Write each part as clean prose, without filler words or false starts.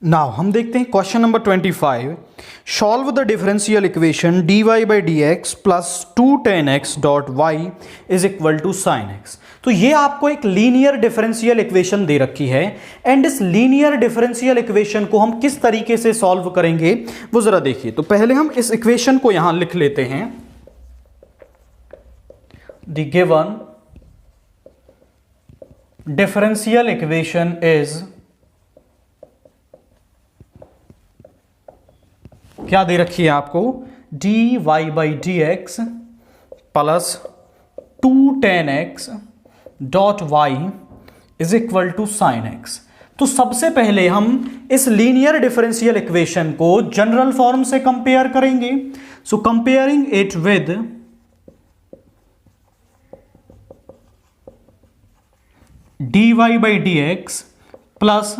Now हम देखते हैं question number 25। Solve the differential equation dy by d x plus 2tan x dot y is equal to sine x. तो ये आपको एक लीनियर डिफरेंशियल इक्वेशन दे रखी है एंड इस लीनियर डिफरेंशियल इक्वेशन को हम किस तरीके से सॉल्व करेंगे वो जरा देखिए। तो पहले हम इस इक्वेशन को यहां लिख लेते हैं। The given differential equation is, क्या दे रखी है आपको, dy by d x plus 2tan x dot y is equal to sine x. तो सबसे पहले हम इस लीनियर डिफरेंशियल इक्वेशन को जनरल फॉर्म से कंपेयर करेंगे। So comparing it with dy by d x plus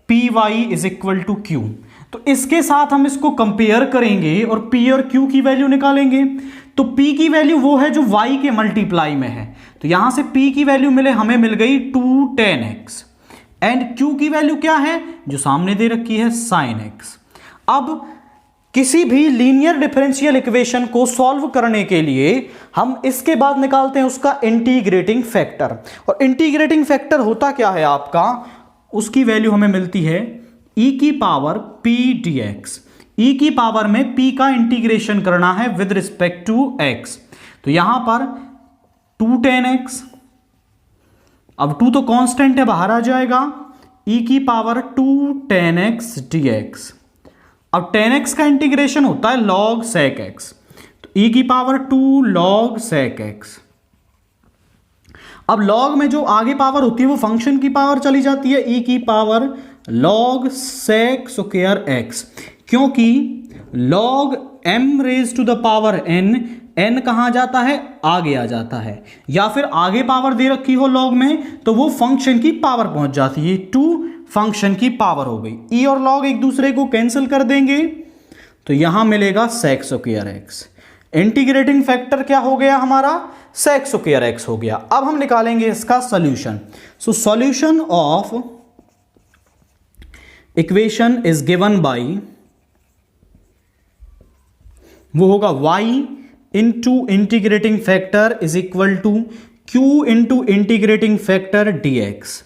p y is equal to q. तो इसके साथ हम इसको कंपेयर करेंगे और p और q की वैल्यू निकालेंगे। तो p की वैल्यू वो है जो y के मल्टीप्लाई में है, तो यहां से p की वैल्यू हमें मिल गई 2tan x एंड q की वैल्यू क्या है जो सामने दे रखी है sin x। अब किसी भी लीनियर डिफरेंशियल इक्वेशन को सॉल्व करने के लिए हम इसके बाद निकालते हैं उसका इंटीग्रेटिंग फैक्टर, और इंटीग्रेटिंग फैक्टर होता क्या है आपका, उसकी वैल्यू हमें मिलती है e की पावर p dx। e की पावर में p का इंटीग्रेशन करना है विद रिस्पेक्ट टू x। तो यहां पर 2tan x, अब 2 तो कांस्टेंट है बाहर आ जाएगा, e की पावर 2tan x dx। अब tan x का इंटीग्रेशन होता है log sec x, तो e की पावर 2 log sec x। अब log में जो आगे पावर होती है वो फंक्शन की पावर चली जाती है, e की power log sec square x, क्योंकि log m raise to the power n कहां जाता है, आगे आ जाता है, या फिर आगे पावर दे रखी हो log में तो वो फंक्शन की पावर पहुंच जाती है, 2 फंक्शन की पावर हो गई। e और log एक दूसरे को कैंसिल कर देंगे तो यहां मिलेगा sec square x। Integrating factor क्या हो गया हमारा, sec स्क्वायर x हो गया। अब हम निकालेंगे इसका solution. So solution of equation is given by, वो होगा y into integrating factor is equal to q into integrating factor dx।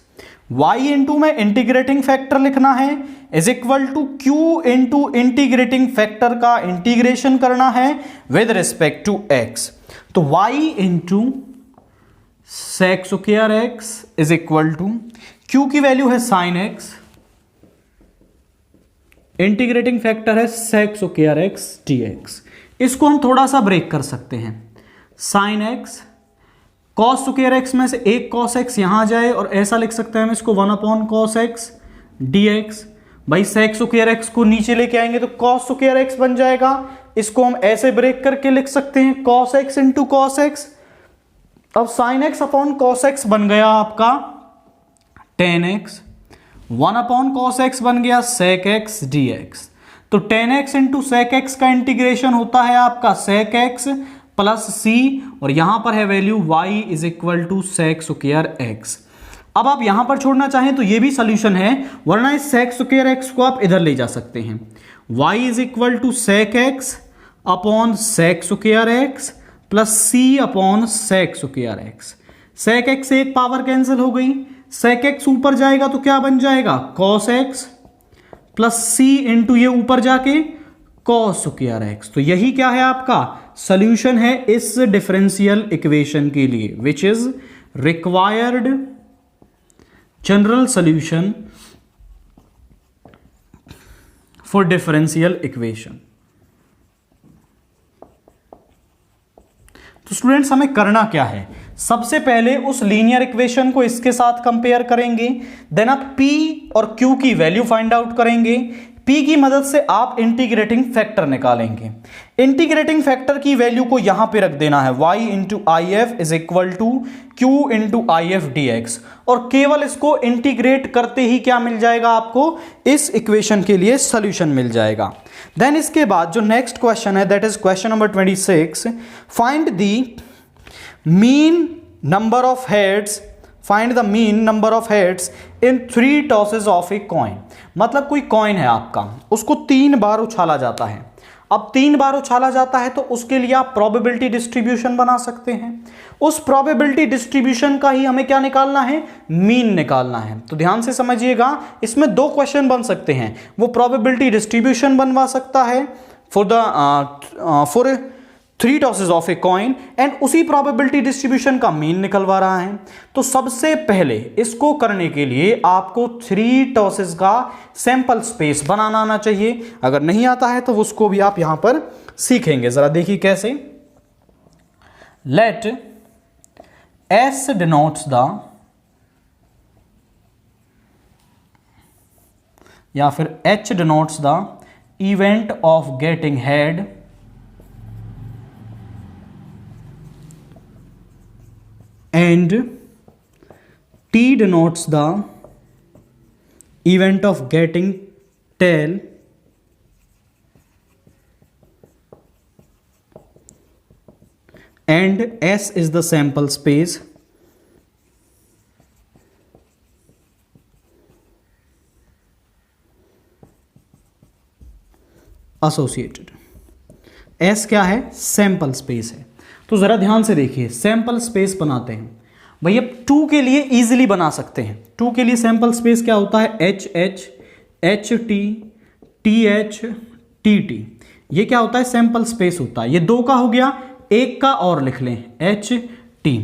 y into में इंटीग्रेटिंग फैक्टर लिखना है is equal to q into integrating factor का integration करना है with respect to x। तो y into sec square x is equal to q की value है sin x, integrating factor है sec स्क्वायर x dx। इसको हम थोड़ा सा ब्रेक कर सकते हैं, sin x cos square x में से एक cos x यहां जाए और ऐसा लिख सकते हैं हम इसको 1 अपॉन cos x dx। भाई sec स्क्वायर x को नीचे लेके आएंगे तो cos स्क्वायर x बन जाएगा, इसको हम ऐसे ब्रेक करके लिख सकते हैं cos x into cos x। अब sin x upon cos x बन गया आपका tan x, 1 upon cos x बन गया sec x dx। तो tan x into sec x का इंटीग्रेशन होता है आपका sec x प्लस c, और यहां पर है value y is equal to sec square x। अब आप यहां पर छोड़ना चाहें तो ये भी सोल्यूशन है, वरना इस sec स्क्वायर x को आप इधर ले जा सकते हैं। y is equal to sec x upon sec square x plus c upon sec square x। sec x से एक पावर कैंसिल हो गई, sec x ऊपर जाएगा तो क्या बन जाएगा cos x plus c into ये ऊपर जाके cos स्क्वायर x। तो यही क्या है आपका सॉल्यूशन है इस डिफरेंशियल इक्वेशन के लिए, which is required general solution for differential equation. तो स्टूडेंट्स हमें करना क्या है, सबसे पहले उस लीनियर इक्वेशन को इसके साथ कंपेयर करेंगे, देन आप p और q की वैल्यू फाइंड आउट करेंगे। p की मदद से आप इंटीग्रेटिंग फैक्टर निकालेंगे। इंटीग्रेटिंग फैक्टर की वैल्यू को यहां पे रख देना है y into I F is equal to Q into I F d x, और केवल इसको इंटीग्रेट करते ही क्या मिल जाएगा आपको, इस इक्वेशन के लिए सोल्यूशन मिल जाएगा। देन इसके बाद जो नेक्स्ट क्वेश्चन है that is question number 26, find the mean number of heads find the mean number of heads in 3 tosses of a coin. मतलब कोई कॉइन है आपका, उसको 3 बार उछाला जाता है। अब 3 बार उछाला जाता है तो उसके लिए आप प्रोबेबिलिटी डिस्ट्रीब्यूशन बना सकते हैं। उस प्रोबेबिलिटी डिस्ट्रीब्यूशन का ही हमें क्या निकालना है, मीन निकालना है। तो ध्यान से समझिएगा, इसमें 2 क्वेश्चन बन सकते हैं। वो प्रोबेबिलिटी डिस्ट्रीब्यूशन बनवा सकता है for 3 tosses of a coin and उसी प्रोबेबिलिटी डिस्ट्रीब्यूशन का मीन निकलवा रहा है। तो सबसे पहले इसको करने के लिए आपको 3 टॉसेस का सैंपल स्पेस बनाना आना चाहिए। अगर नहीं आता है तो उसको भी आप यहां पर सीखेंगे। जरा देखिए कैसे। लेट एस डिनोट्स द, या फिर H denotes the event of getting head and T denotes the event of getting tail and S is the sample space associated। S क्या है, सैंपल स्पेस है। तो जरा ध्यान से देखिए, सैंपल स्पेस बनाते हैं भैया। 2 के लिए इजीली बना सकते हैं। 2 के लिए सैंपल स्पेस क्या होता है, H H, H T, T H, T T. ये क्या होता है, सैंपल स्पेस होता है। ये 2 का हो गया, एक का और लिख लें, एच टी।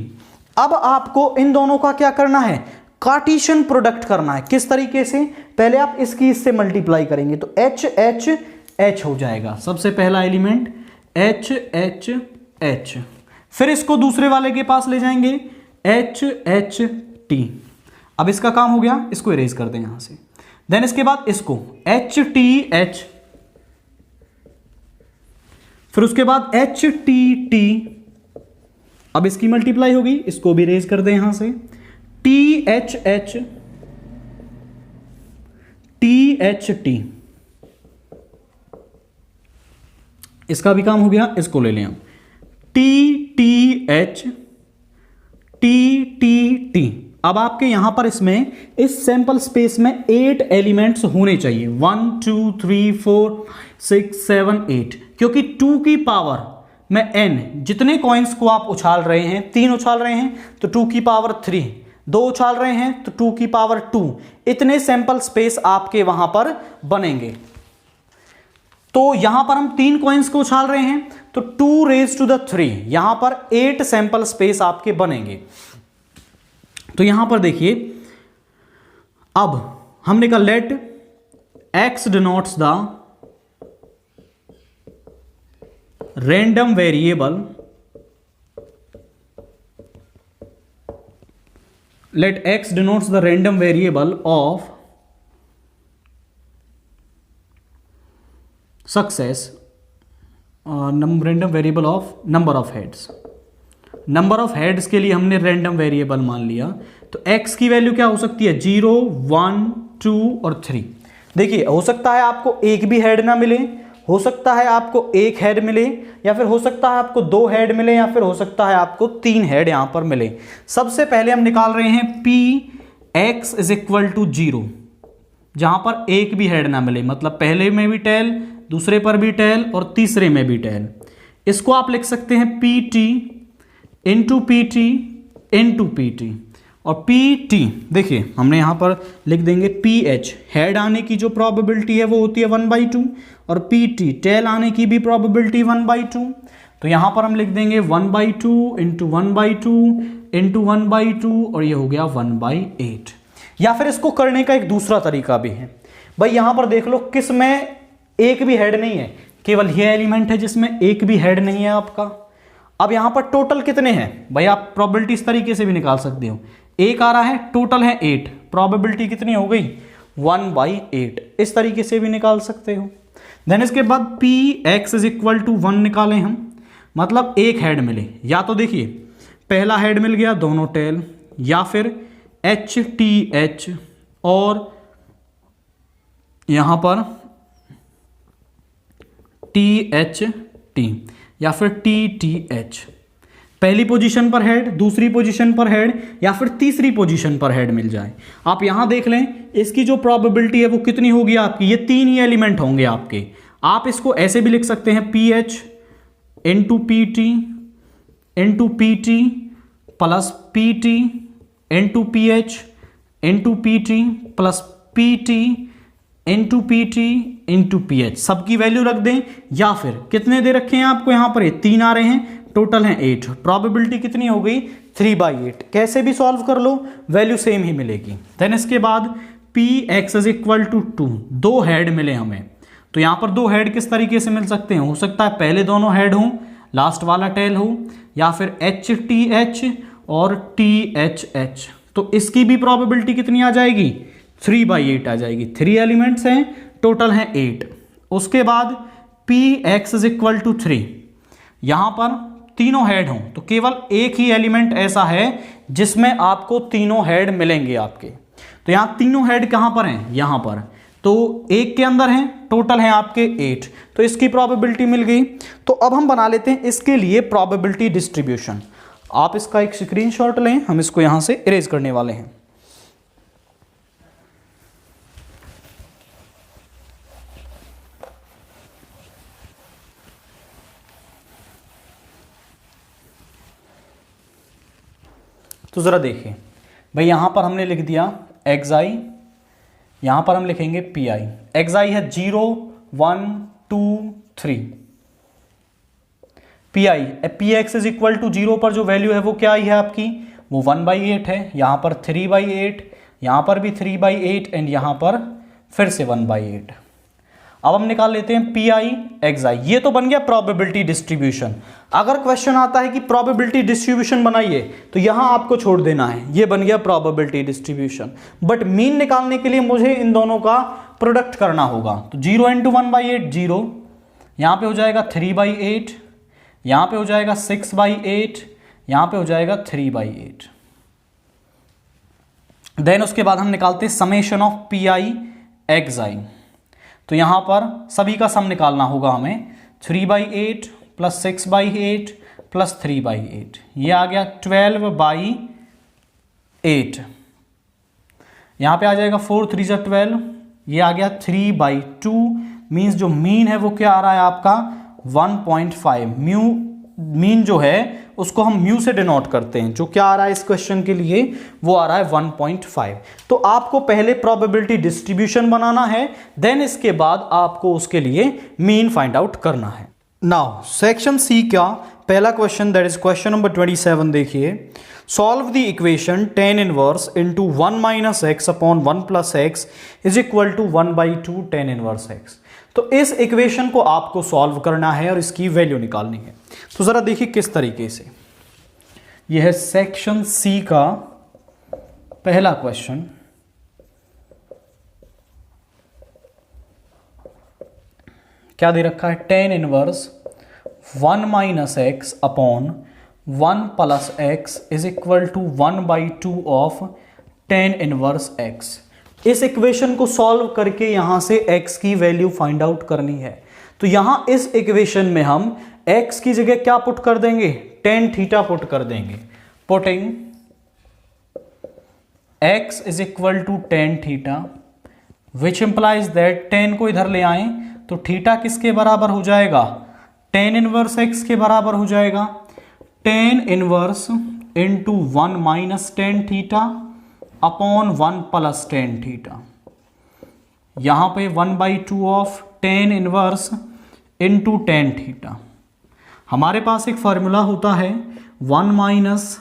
अब आपको इन दोनों का क्या करना है, कार्टेशियन प्रोडक्ट करना है। किस तरीके से, पहले आप इसकी इससे मल्टीप्लाई करेंगे तो एच एच एच हो जाएगा। सबसे पहला एलिमेंट एच एच एच, फिर इसको दूसरे वाले के पास ले जाएंगे, एच एच टी। अब इसका काम हो गया, इसको इरेज कर दें यहां से। देन इसके बाद इसको एच टी एच, फिर उसके बाद एच टी टी। अब इसकी मल्टीप्लाई होगी, इसको भी इरेज कर दें यहां से, T H H, T H T. इसका भी काम हो गया, इसको ले लें हम, T T H, T T T. अब आपके यहां पर इसमें इस सैंपल स्पेस में 8 एलिमेंट्स होने चाहिए, 1 2 3 4 6 7 8, क्योंकि 2 की पावर में n, जितने कॉइन्स को आप उछाल रहे हैं, 3 उछाल रहे हैं तो 2 की पावर 3, 2 उछाल रहे हैं तो 2 की पावर 2, इतने सैंपल स्पेस आपके वहां पर बनेंगे। तो यहां पर हम 3 कॉइन्स को उछाल रहे हैं तो 2 रेज टू द 3, यहां पर 8 सैंपल स्पेस आपके बनेंगे। तो यहां पर देखिए, अब हमने कहा let x denotes the random variable, let x denotes the random variable of success, random variable of number of heads. Number of heads के लिए हमने रैंडम वेरिएबल मान लिया, तो x की वैल्यू क्या हो सकती है, 0 1 2 और 3। देखिए, हो सकता है आपको एक भी हेड ना मिले, हो सकता है आपको एक हेड मिले, या फिर हो सकता है आपको 2 हेड मिले, या फिर हो सकता है आपको 3 हेड यहां पर मिले। सबसे पहले हम निकाल रहे हैं p x is equal to 0, जहां पर एक भी हेड ना मिले, मतलब पहले में भी टेल, दूसरे पर भी टेल और तीसरे में भी टेल। इसको आप लिख सकते हैं P T into P T into P T, और पी टी देखिए हमने यहां पर लिख देंगे पी एच, हेड आने की जो प्रोबेबिलिटी है वो होती है 1/2, और पी टी टेल आने की भी प्रोबेबिलिटी 1/2। तो यहां पर हम लिख देंगे 1/2 इंटू 1/2 इंटू 1/2, और ये हो गया 1/8। या फिर इसको करने का एक दूसरा तरीका भी है भाई, यहां पर देख लो किस में एक भी हेड नहीं है, केवल ये एलिमेंट है जिसमें एक भी हेड नहीं है आपका। अब यहां पर टोटल कितने हैं भाई, आप प्रोबेबिलिटी इस तरीके से भी निकाल सकते हो, एक आ रहा है, टोटल है 8, प्रोबेबिलिटी कितनी हो गई 1/8, इस तरीके से भी निकाल सकते हो। देन इसके बाद P x is equal to 1 निकालें हम, मतलब एक हेड मिले, या तो देखिए पहला हेड मिल गया दोनों टेल, या फिर एच टी एच और यहां पर टी एच टी, या फिर टी टी एच। पहली पोजीशन पर हेड, दूसरी पोजीशन पर हेड या फिर तीसरी पोजीशन पर हेड मिल जाए। आप यहां देख लें इसकी जो प्रोबेबिलिटी है वो कितनी होगी आपकी, ये 3 ही एलिमेंट होंगे आपके। आप इसको ऐसे भी लिख सकते हैं PH into PT into PT plus PT into PH into PT plus PT into PT into PH, सबकी वैल्यू रख दें। या फिर कितने दे रखे हैं आपको यहाँ पर, ये 3 आ रहे हैं, टोटल है 8। प्रोबेबिलिटी कितनी हो गई 3/8। कैसे भी सॉल्व कर लो वैल्यू सेम ही मिलेगी। देन इसके बाद Px is equal to 2, 2 head मिले हमें। तो यहां पर 2 हेड किस तरीके से मिल सकते हैं, हो सकता है पहले दोनों हेड हो, लास्ट वाला टेल हो, या फिर HTH और THH। तो इसकी भी प्रोबेबिलिटी कितनी आ जाएगी 3/8 आ जाएगी। 3 एलिमेंट्स हैं, टोटल हैं 8। उसके बाद Px इज इक्वल टू 3, यहां पर तीनों हेड हों तो केवल एक ही एलिमेंट ऐसा है जिसमें आपको तीनों हेड मिलेंगे आपके। तो यहां तीनों हेड कहां पर हैं, यहां पर, तो एक के अंदर हैं, टोटल हैं आपके 8। तो इसकी प्रोबेबिलिटी मिल गई। तो अब हम बना लेते हैं इसके लिए प्रोबेबिलिटी डिस्ट्रीब्यूशन। आप इसका एक स्क्रीनशॉट लें, हम इसको यहां से इरेज करने वाले हैं। तो ज़रा देखिए भाई, यहाँ पर हमने लिख दिया xi, यहाँ पर हम लिखेंगे pi। xi है 0 1 2 3। px इज इक्वल टू 0 पर जो वैल्यू है वो क्या आई है आपकी, वो 1/8 है। यहाँ पर 3/8, यहाँ पर भी 3/8 एंड यहाँ पर फिर से 1/8। अब हम निकाल लेते हैं Pi xi। ये तो बन गया प्रोबेबिलिटी डिस्ट्रीब्यूशन। अगर क्वेश्चन आता है कि प्रोबेबिलिटी डिस्ट्रीब्यूशन बनाइए तो यहां आपको छोड़ देना है, ये बन गया प्रोबेबिलिटी डिस्ट्रीब्यूशन। बट मीन निकालने के लिए मुझे इन दोनों का प्रोडक्ट करना होगा। तो 0 इंटू 1/8 0, यहां पे हो जाएगा 3/8, यहां पे हो जाएगा 6/8, यहां पे हो जाएगा 3/8। देन उसके बाद हम निकालते हैं समेशन ऑफ Pi xi। तो यहां पर सभी का सम निकालना होगा हमें। 3/8 प्लस 6/8 प्लस 3/8, ये आ गया 12/8। यहां पे आ जाएगा 4 3 जा 12, ये आ गया 3/2। मीन्स जो मीन है वो क्या आ रहा है आपका 1.5। मीन जो है उसको हम म्यू से डिनोट करते हैं। जो क्या आ रहा है इस क्वेश्चन के लिए, वो आ रहा है 1.5। तो आपको पहले प्रोबेबिलिटी डिस्ट्रीब्यूशन बनाना है, देन इसके बाद आपको उसके लिए मीन फाइंड आउट करना है। नाउ सेक्शन सी का पहला question, that is question number 27। देखिए, solve the equation tan inverse into 1 minus x upon 1 plus x is equal to 1/2 tan inverse x. तो इस इक्वेशन को आपको सॉल्व करना है और इसकी वैल्यू निकालनी है। तो जरा देखिए किस तरीके से। यह है सेक्शन सी का पहला क्वेश्चन। क्या दे रखा है, tan inverse 1 minus x upon 1 plus x is equal to 1/2 of tan inverse x. इस इक्वेशन को सॉल्व करके यहां से x की वैल्यू फाइंड आउट करनी है। तो यहां इस इक्वेशन में हम x की जगह क्या पुट कर देंगे, tan थीटा पुट कर देंगे। Putting x is equal to tan theta, which implies that tan को इधर ले आए तो थीटा किसके बराबर हो जाएगा, tan इनवर्स x के बराबर हो जाएगा। tan inverse into 1 minus tan theta upon 1 plus tan theta. यहां पे 1/2 of tan inverse into tan theta. हमारे पास एक फॉर्मूला होता है 1 minus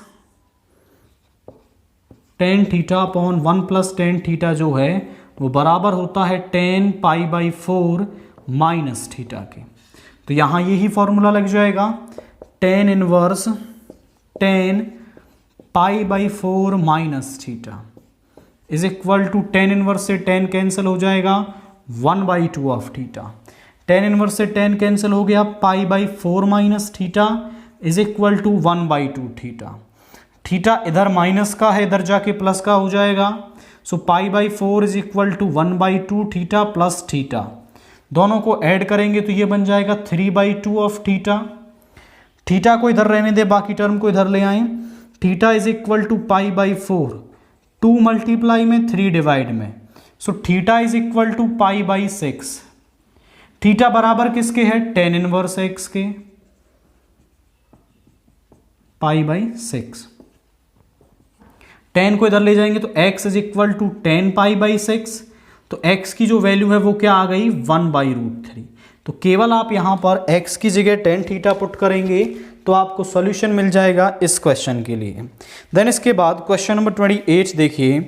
tan theta upon 1 plus tan theta, जो है वो बराबर होता है tan π/4 माइनस थीटा के। तो यहां यही फॉर्मूला लग जाएगा, tan inverse tan π/4 minus theta is equal to tan inverse से tan कैंसिल हो जाएगा 1/2 ऑफ थीटा। tan इनवर्स से tan कैंसिल हो गया, π/4 minus theta is equal to 1/2 theta. Theta इधर माइनस का है, इधर जाके प्लस का हो जाएगा। So π/4 is equal to 1/2 theta plus theta. दोनों को ऐड करेंगे तो ये बन जाएगा 3/2 ऑफ थीटा। थीटा को इधर रहने दे, बाकी टर्म को इधर ले आए। Theta is equal to pi by 4, 2 multiply में 3 डिवाइड में, so theta is equal to pi by 6। Theta बराबर किसके है? tan इनवर्स x के, पाई बाई 6। tan को इधर ले जाएंगे तो x is equal to tan pi by 6, तो x की जो वैल्यू है वो क्या आ गई? 1/√3। तो केवल आप यहां पर x की जगह tan थीटा पुट करेंगे तो आपको सॉल्यूशन मिल जाएगा इस क्वेश्चन के लिए। देन इसके बाद क्वेश्चन नंबर 28 देखिए,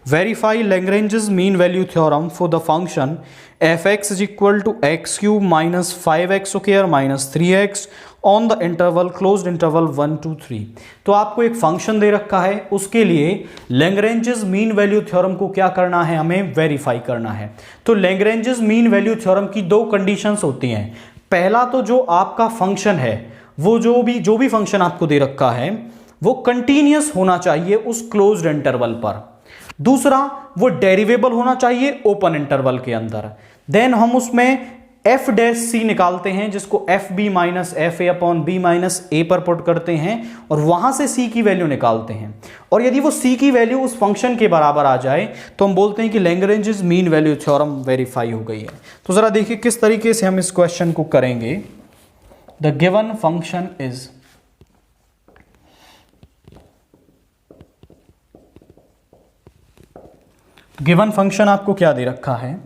verify Lagrange's mean value theorem for the function f(x) is equal to x cube minus 5x square minus 3x on the interval closed interval 1 to 3। तो आपको एक फंक्शन दे रखा है, उसके लिए लैग्रेंजेस मीन वैल्यू थ्योरम को क्या करना है? हमें वेरीफाई करना है। तो लैग्रेंजेस मीन वैल्यू थ्योरम की दो कंडीशंस होती हैं। पहला तो जो आपका फंक्शन है, वो जो भी फंक्शन आपको दे रखा है वो कंटिन्यूअस होना चाहिए उस क्लोज्ड इंटरवल पर। दूसरा, वो डेरिवेबल होना चाहिए ओपन इंटरवल के अंदर। देन हम उसमें एफ डैश सी निकालते हैं, जिसको F B minus F A upon B minus A पर पुट करते हैं और वहां से सी की वैल्यू निकालते हैं। और यदि वो सी की वैल्यू उस फंक्शन के बराबर आ जाए तो हम बोलते हैं कि Lagrange's mean value theorem verify हो गई है। तो जरा देखिए किस तरीके से हम इस क्वेश्चन को करेंगे। The given function is, given function आपको क्या दे रखा है?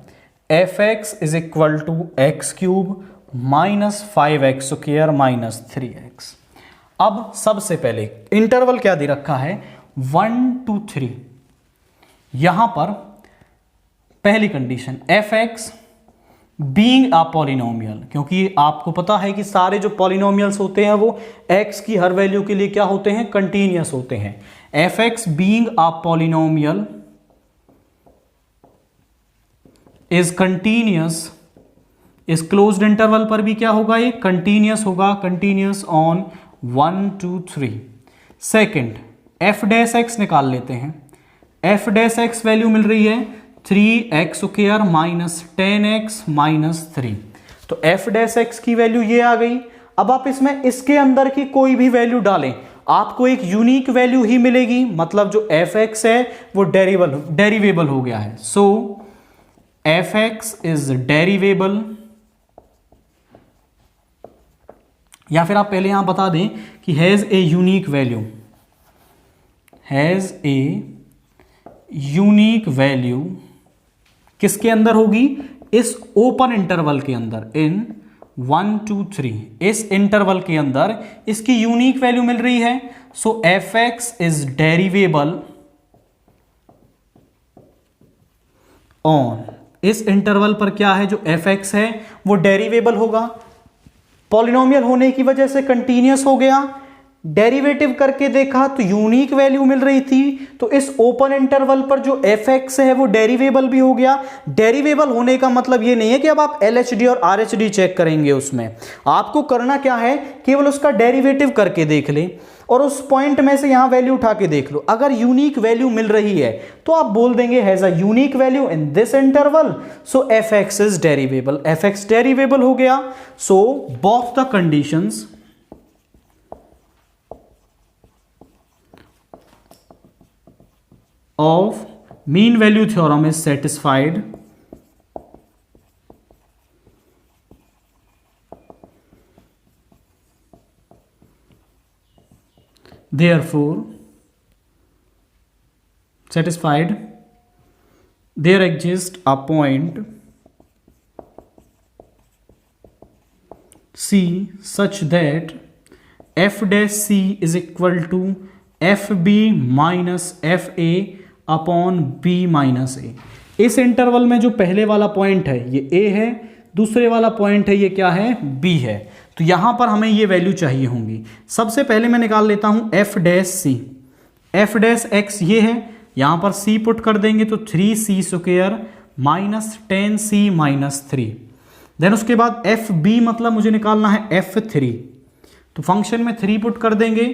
f(x) is equal to x cube minus 5x square minus 3x। अब सबसे पहले इंटरवल क्या दे रखा है? 1 to 3। यहां पर पहली condition f(x) being a polynomial, क्योंकि आपको पता है कि सारे जो पॉलिनोमियल्स होते हैं वो x की हर वैल्यू के लिए क्या होते हैं? कंटिन्यूअस होते हैं। f(x) being a polynomial is continuous, इस क्लोज्ड इंटरवल पर भी क्या होगा? ये कंटिन्यूअस होगा, continuous on 1 to 3। Second, F dash x निकाल लेते हैं। एफ डैश एक्स वैल्यू मिल रही है 3x square minus 10x minus 3। तो एफ डैश एक्स की वैल्यू ये आ गई। अब आप इसमें इसके अंदर की कोई भी वैल्यू डालें, आपको एक यूनिक वैल्यू ही मिलेगी, मतलब जो एफ एक्स है वो डेरिवेबल हो गया है। सो f(x) इज डेरिवेबल, या फिर आप पहले यहां बता दें कि has a unique value, has a unique value किसके अंदर होगी? इस ओपन इंटरवल के अंदर, इन 1 to 3 इस इंटरवल के अंदर इसकी यूनिक वैल्यू मिल रही है। सो f(x) इज डेरिवेबल ऑन, इस इंटरवल पर क्या है? जो f(x) है वो डेरिवेबल होगा। पॉलिनोमियल होने की वजह से कंटिन्यूअस हो गया। डेरिवेटिव करके देखा तो यूनिक वैल्यू मिल रही थी, तो इस ओपन इंटरवल पर जो f(x) है वो डेरिवेबल भी हो गया। डेरिवेबल होने का मतलब ये नहीं है कि अब आप LHD और RHD चेक करेंगे, उसमें आपको करना क्या है? केवल उसका डेरिवेटिव करके देख ले और उस पॉइंट में से यहां वैल्यू उठा के देख लो। अगर यूनिक वैल्यू मिल रही है तो आप बोल देंगे has a unique value in this interval, so f(x) is derivable. f(x) derivable हो गया। So both the conditions of mean value theorem is satisfied, therefore satisfied there exists a point C such that f dash C is equal to fb minus fa upon b minus A. इस interval में जो पहले वाला point है ये a है, दूसरे वाला पॉइंट है ये क्या है? b है। तो यहां पर हमें ये वैल्यू चाहिए होंगी। सबसे पहले मैं निकाल लेता हूं f dash c, f dash x ये है, यहां पर c पुट कर देंगे तो 3c square minus 10c minus 3। Then उसके बाद एफ बी मतलब मुझे निकालना है f3, तो फंक्शन में 3 पुट कर देंगे,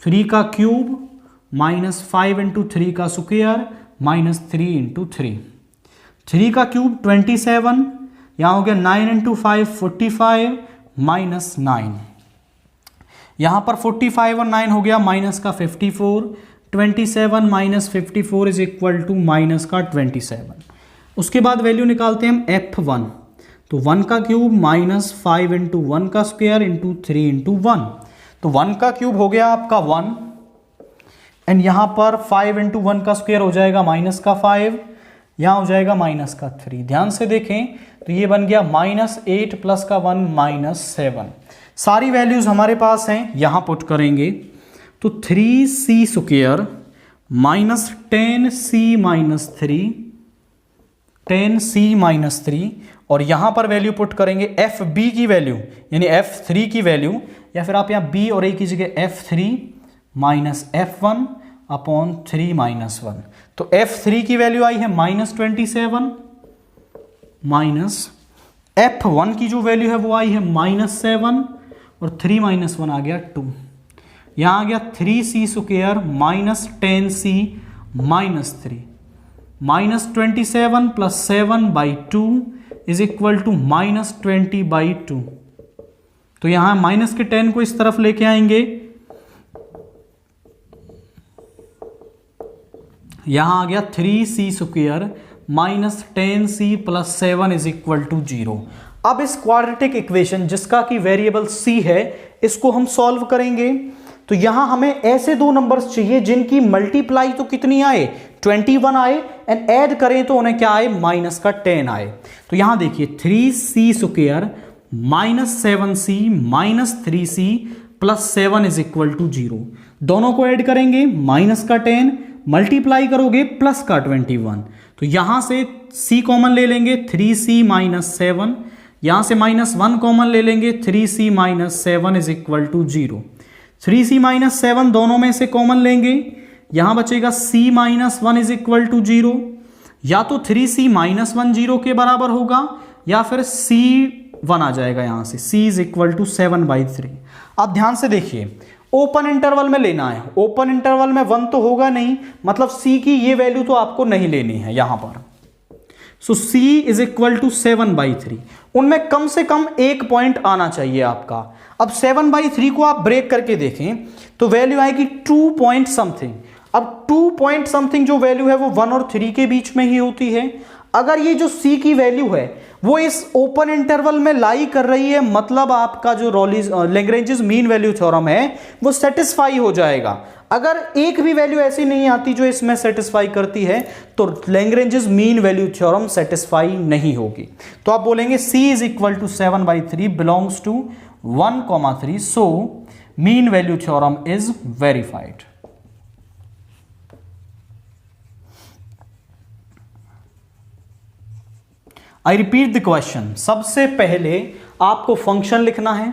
3 का क्यूब माइनस 5 इंटू 3 का स्क्वायर माइनस 3 इंटू 3, 3 का क्यूब 27, यहाँ हो गया 9 इंटू 5 45 माइनस 9, यहाँ पर 45 और 9 हो गया माइनस का 54, 27 minus 54 is equal to minus का 27। उसके बाद वैल्यू निकालते हैं हम F1, तो 1 का क्यूब माइनस 5 इंटू 1 का स्क्वायर इंटू 3 इंटू 1, तो 1 का क्यूब हो गया आपका 1 एंड यहाँ पर 5 इंटू 1 का स्क्वायर हो जाएगा माइनस का 5, यहाँ हो जाएगा माइनस का 3। ध्यान से देखें तो ये बन गया -8 प्लस का 1 -7। सारी वैल्यूज हमारे पास हैं, यहाँ पुट करेंगे तो 3c square minus 10c minus 3, 10c minus 3, और यहाँ पर वैल्यू पुट करेंगे FB की वैल्यू यानी F3 की वैल्यू, या फिर आप यहाँ B और A की जगह F3 minus F1 upon 3 minus 1। तो F3 की वैल्यू आई है -27 माइनस F1 की जो वैल्यू है वो आई है -7 और 3 माइनस 1 आ गया 2। यहाँ आ गया 3c square minus 10c minus 3 minus 27 plus 7/2 is equal to -20/2। तो यहाँ माइनस के 10 को इस तरफ लेके आएंगे, यहां आ गया 3c square minus 10c plus 7 is equal to 0। अब इस क्वाड्रेटिक इक्वेशन जिसका कि वेरिएबल c है, इसको हम सॉल्व करेंगे। तो यहां हमें ऐसे दो नंबर्स चाहिए जिनकी मल्टीप्लाई तो कितनी आए 21 आए एंड ऐड करें तो उन्हें क्या आए माइनस का 10 आए। तो यहां देखिए 3c square minus 7c minus 3c plus 7 is equal to 0। दोनों को ऐड करेंगे माइनस का 10 मल्टीप्लाई करोगे प्लस का 21। तो यहां से c कॉमन ले लेंगे 3c माइनस 7, यहां से -1 कॉमन ले लेंगे 3c minus 7 is equal to 0। 3c minus 7 दोनों में से कॉमन लेंगे, यहां बचेगा c minus 1 is equal to 0। या तो 3c माइनस 1 0 के बराबर होगा या फिर c 1 आ जाएगा, यहां से c इज इक्वल टू 7/3। अब ध्यान से देखिए ओपन इंटरवल में लेना है, ओपन इंटरवल में 1 तो होगा नहीं, मतलब c की ये वैल्यू तो आपको नहीं लेनी है यहां पर। सो c इज इक्वल टू 7/3। उनमें कम से कम एक पॉइंट आना चाहिए आपका। अब 7/3 को आप ब्रेक करके देखें तो वैल्यू आएगी 2 पॉइंट समथिंग। अब 2 पॉइंट समथिंग जो वैल्यू है वो 1 और 3 के बीच में ही होती है। अगर ये जो c की वैल्यू है वो इस ओपन इंटरवल में लाई कर रही है, मतलब आपका जो लैग्रेंजेस मीन वैल्यू थ्योरम है वो सेटिस्फाई हो जाएगा। अगर एक भी वैल्यू ऐसी नहीं आती जो इसमें सेटिस्फाई करती है तो Lagrange's mean value theorem satisfy नहीं होगी। तो आप बोलेंगे c is equal to 7/3 belongs to 1,3, so mean value theorem is verified. I repeat the question. सबसे पहले आपको फंक्शन लिखना है,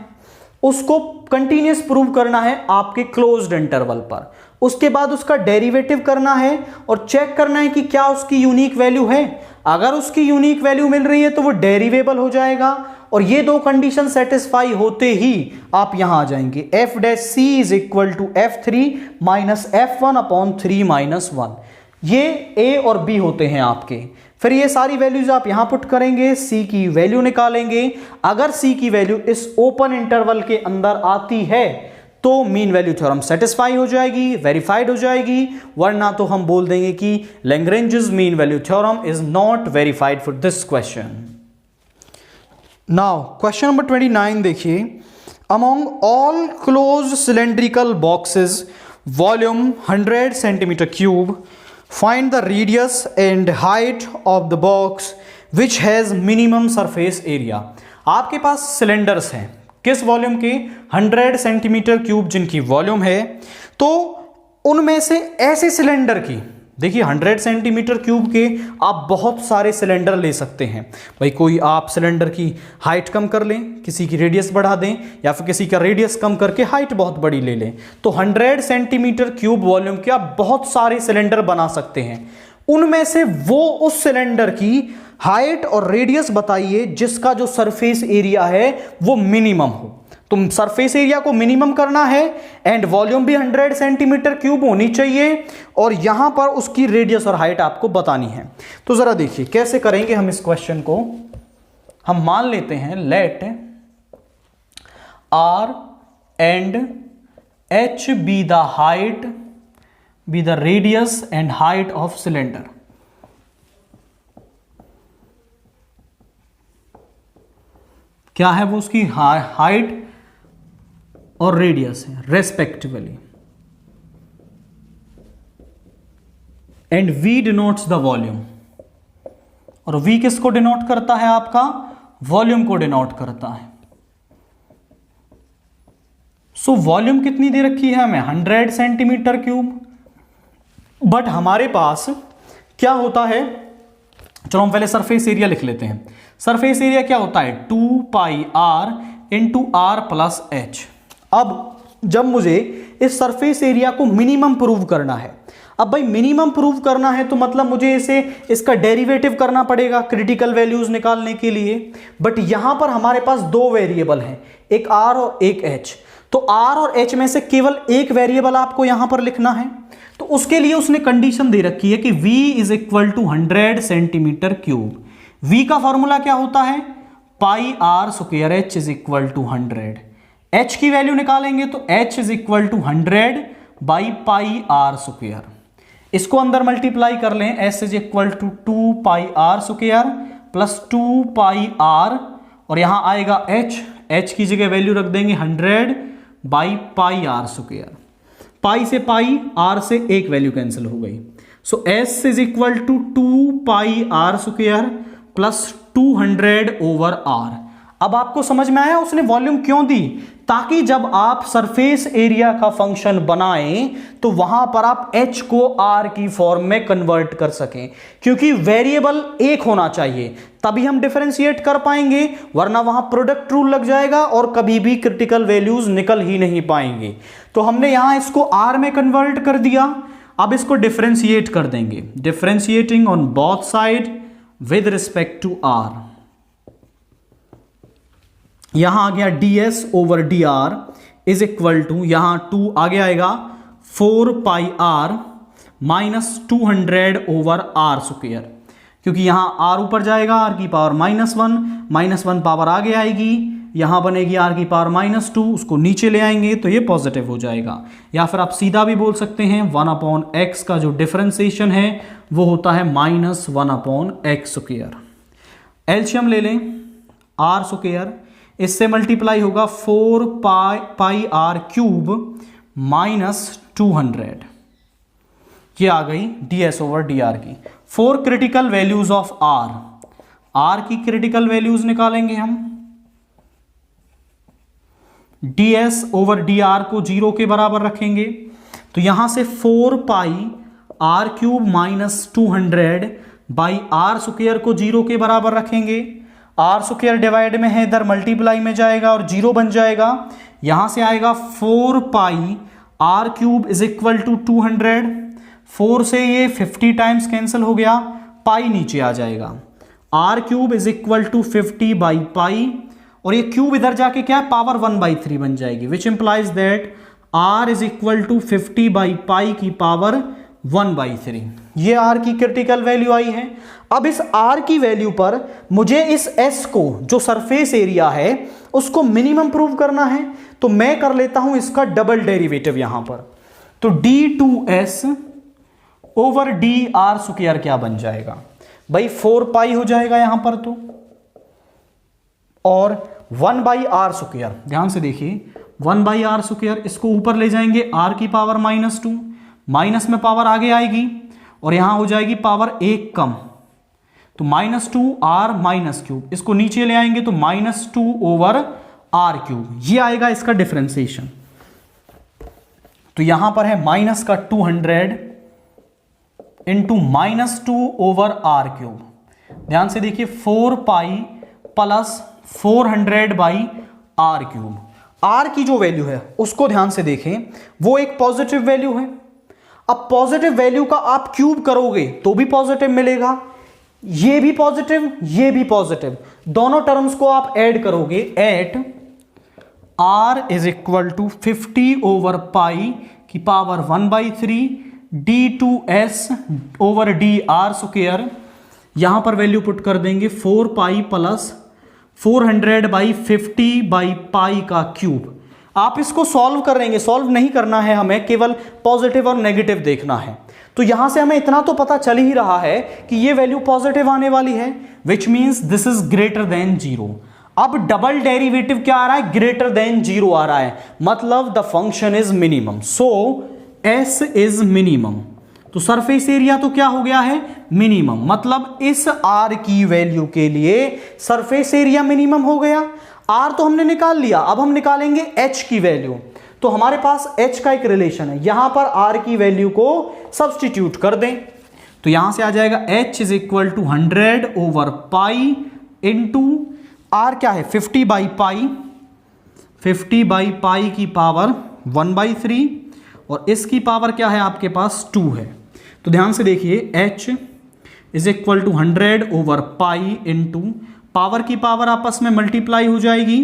उसको कंटिन्यूअस प्रूव करना है आपके क्लोज्ड इंटरवल पर, उसके बाद उसका डेरिवेटिव करना है और चेक करना है कि क्या उसकी यूनिक वैल्यू है। अगर उसकी यूनिक वैल्यू मिल रही है तो वो डेरिवेबल हो जाएगा, और ये दो कंडीशन सेटिस्फाई होते ही आप यहां आ जाएंगे f' is equal to f3 minus f1 upon 3 minus 1। ये a और b होते हैं आपके। फिर ये सारी वैल्यूज आप यहां पुट करेंगे, c की वैल्यू निकालेंगे। अगर c की वैल्यू इस ओपन इंटरवल के अंदर आती है तो मीन वैल्यू थ्योरम सेटिस्फाई हो जाएगी, वेरीफाइड हो जाएगी, वरना तो हम बोल देंगे कि Lagrange's mean value theorem is not verified for this question. Now question number 29 देखिए। Among all closed cylindrical boxes volume 100 centimetre cube, find the radius and height of the box which has minimum surface area। आपके पास cylinders हैं, किस volume के 100 centimetre cube जिनकी volume है। तो उनमें से ऐसे सिलेंडर की, देखिए 100 सेंटीमीटर क्यूब के आप बहुत सारे सिलेंडर ले सकते हैं। भाई कोई आप सिलेंडर की हाइट कम कर लें, किसी की रेडियस बढ़ा दें, या फिर किसी का रेडियस कम करके हाइट बहुत बड़ी ले लें। तो 100 सेंटीमीटर क्यूब वॉल्यूम के आप बहुत सारे सिलेंडर बना सकते हैं। उनमें से वो उस सिलेंडर की हाइट और रेडियस बताइए जिसका जो सरफेस एरिया है वो मिनिमम हो। तो सरफेस एरिया को मिनिमम करना है एंड वॉल्यूम भी 100 सेंटीमीटर क्यूब होनी चाहिए, और यहां पर उसकी रेडियस और हाइट आपको बतानी है। तो जरा देखिए कैसे करेंगे हम इस क्वेश्चन को। हम मान लेते हैं let r and h be the height, be the radius and height of cylinder. क्या है वो, उसकी हाइट और रेडियस है respectively. And v denotes the volume, और v किसको डिनोट करता है, आपका वॉल्यूम को डिनोट करता है. सो वॉल्यूम कितनी दे रखी है हमें, 100 सेंटीमीटर क्यूब. बट हमारे पास क्या होता है, चलो हम पहले सरफेस एरिया लिख लेते हैं. सरफेस एरिया क्या होता है, 2 pi r into r plus h. अब जब मुझे इस सरफेस एरिया को मिनिमम प्रूव करना है, अब भाई मिनिमम प्रूव करना है तो मतलब मुझे इसका डेरिवेटिव करना पड़ेगा क्रिटिकल वैल्यूज निकालने के लिए. बट यहां पर हमारे पास दो वेरिएबल हैं, एक r और एक h. तो r और h में से केवल एक वेरिएबल आपको यहां पर लिखना है. तो उसके लिए उसने कंडीशन दे रखी है कि v is equal to 100 centimetre cube. v का फॉर्मूला क्या होता है, pi r square h is equal to 100. h की वैल्यू निकालेंगे तो h is equal to 100 by pi r square. इसको अंदर मल्टीप्लाई कर लें, s is equal to 2 pi r square plus 2 pi r, और यहां आएगा h की जगह वैल्यू रख देंगे 100 by pi r square. Pi से पाई, r से एक वैल्यू कैंसिल हो गई. So s is equal to 2 pi r square plus 200 over r. अब आपको समझ में आया उसने वॉल्यूम क्यों दी, ताकि जब आप सरफेस एरिया का फंक्शन बनाएं तो वहां पर आप h को r की फॉर्म में कन्वर्ट कर सकें, क्योंकि वेरिएबल एक होना चाहिए तभी हम डिफरेंशिएट कर पाएंगे, वरना वहां प्रोडक्ट रूल लग जाएगा और कभी भी क्रिटिकल वैल्यूज निकल ही नहीं पाएंगे. तो हमने यहां इसको r में कन्वर्ट कर दिया. अब इसको डिफरेंशिएट कर देंगे, differentiating on both side with respect to r. यहां आ गया ds over dr is equal to, यहां 2 आगे आएगा 4 pi r minus 200 over r square, क्योंकि यहां r ऊपर जाएगा, r की पावर -1 पावर आगे आएगी, यहां बनेगी r की पावर -2, उसको नीचे ले आएंगे तो ये पॉजिटिव हो जाएगा. या फिर आप सीधा भी बोल सकते हैं 1/x का जो डिफरेंशिएशन है वो होता है -1/x स्क्वायर. एलसीएम ले लें, r स्क्वायर इससे मल्टीप्लाई होगा 4 पाई r क्यूब माइनस 200. ये आ गई ds ओवर dr की. 4 क्रिटिकल वैल्यूज ऑफ r की क्रिटिकल वैल्यूज निकालेंगे हम. ds ओवर dr को 0 के बराबर रखेंगे, तो यहां से 4 pi r cube minus 200 by r square को 0 के बराबर रखेंगे. r स्क्वायर डिवाइड में है, इधर मल्टीप्लाई में जाएगा और 0 बन जाएगा. यहां से आएगा 4 pi r cube is equal to 200. 4 से ये 50 टाइम्स कैंसिल हो गया, पाई नीचे आ जाएगा. r cube is equal to 50 by pi, और ये क्यूब इधर जाके क्या पावर 1/3 बन जाएगी, which implies that r is equal to 50 by pi की पावर 1/3. ये r की क्रिटिकल वैल्यू आई है. अब इस r की वैल्यू पर मुझे इस s को, जो सरफेस एरिया है, उसको मिनिमम प्रूव करना है, तो मैं कर लेता हूं इसका डबल डेरिवेटिव यहां पर. तो d2s ओवर dr स्क्वायर क्या बन जाएगा भाई, 4 पाई हो जाएगा यहां पर तो, और 1 बाई आर स्क्वायर. ध्यान से देखिए 1 बाई आर स्क्वायर, इसको ऊपर ले जाएंगे r की पावर -2, माइनस में पावर आगे आएगी और यहां हो जाएगी पावर 1 कम, तो -2r माइनस क्यूब, इसको नीचे ले आएंगे तो -2 ओवर r क्यूब. ये आएगा इसका डिफरेंशिएशन. तो यहां पर है माइनस का 200 इंटू -2 ओवर r क्यूब. ध्यान से देखिए 4 pi plus 400 by r cube. r की जो वैल्यू है उसको ध्यान से देखें, वो एक पॉजिटिव वैल्यू है. अब पॉजिटिव वैल्यू का आप क्यूब करोगे तो भी पॉजिटिव मिलेगा, ये भी पॉजिटिव, ये भी पॉजिटिव, दोनों टर्म्स को आप ऐड करोगे at r is equal to 50 over pi की power 1/3 d2s over dr square. यहां पर वैल्यू पुट कर देंगे 4 पाई प्लस 400 बाई 50 बाई पाई का क्यूब. आप इसको सॉल्व करेंगे, सॉल्व नहीं करना है हमें, केवल पॉजिटिव और नेगेटिव देखना है। तो यहां से हमें इतना तो पता चल ही रहा है कि ये वैल्यू पॉजिटिव आने वाली है, which means this is greater than 0। अब डबल डेरिवेटिव क्या आ रहा है, ग्रेटर देन 0 आ रहा है, मतलब the function is minimum, so S is minimum. तो सरफेस एरिया तो क्या हो गया है, मिनिमम, मतलब इस आर की वैल्यू के लिए सरफेस एरिया मिनिमम हो गया। आर तो हमने निकाल लिया, अब हम निकालेंगे एच की वैल्यू। तो हमारे पास एच का एक रिलेशन है, यहां पर आर की वैल्यू को सब्सटीट्यूट कर दें, तो यहां से आ जाएगा h is equal to 100 over pi into r क्या है 50 बाई पाई, 50 बाई पाई की पावर 1/3, और इसकी पावर क्या है आपके पास 2 है। तो ध्यान से देखिए h is equal to 100 over pi into power की पावर आपस में मल्टीप्लाई हो जाएगी,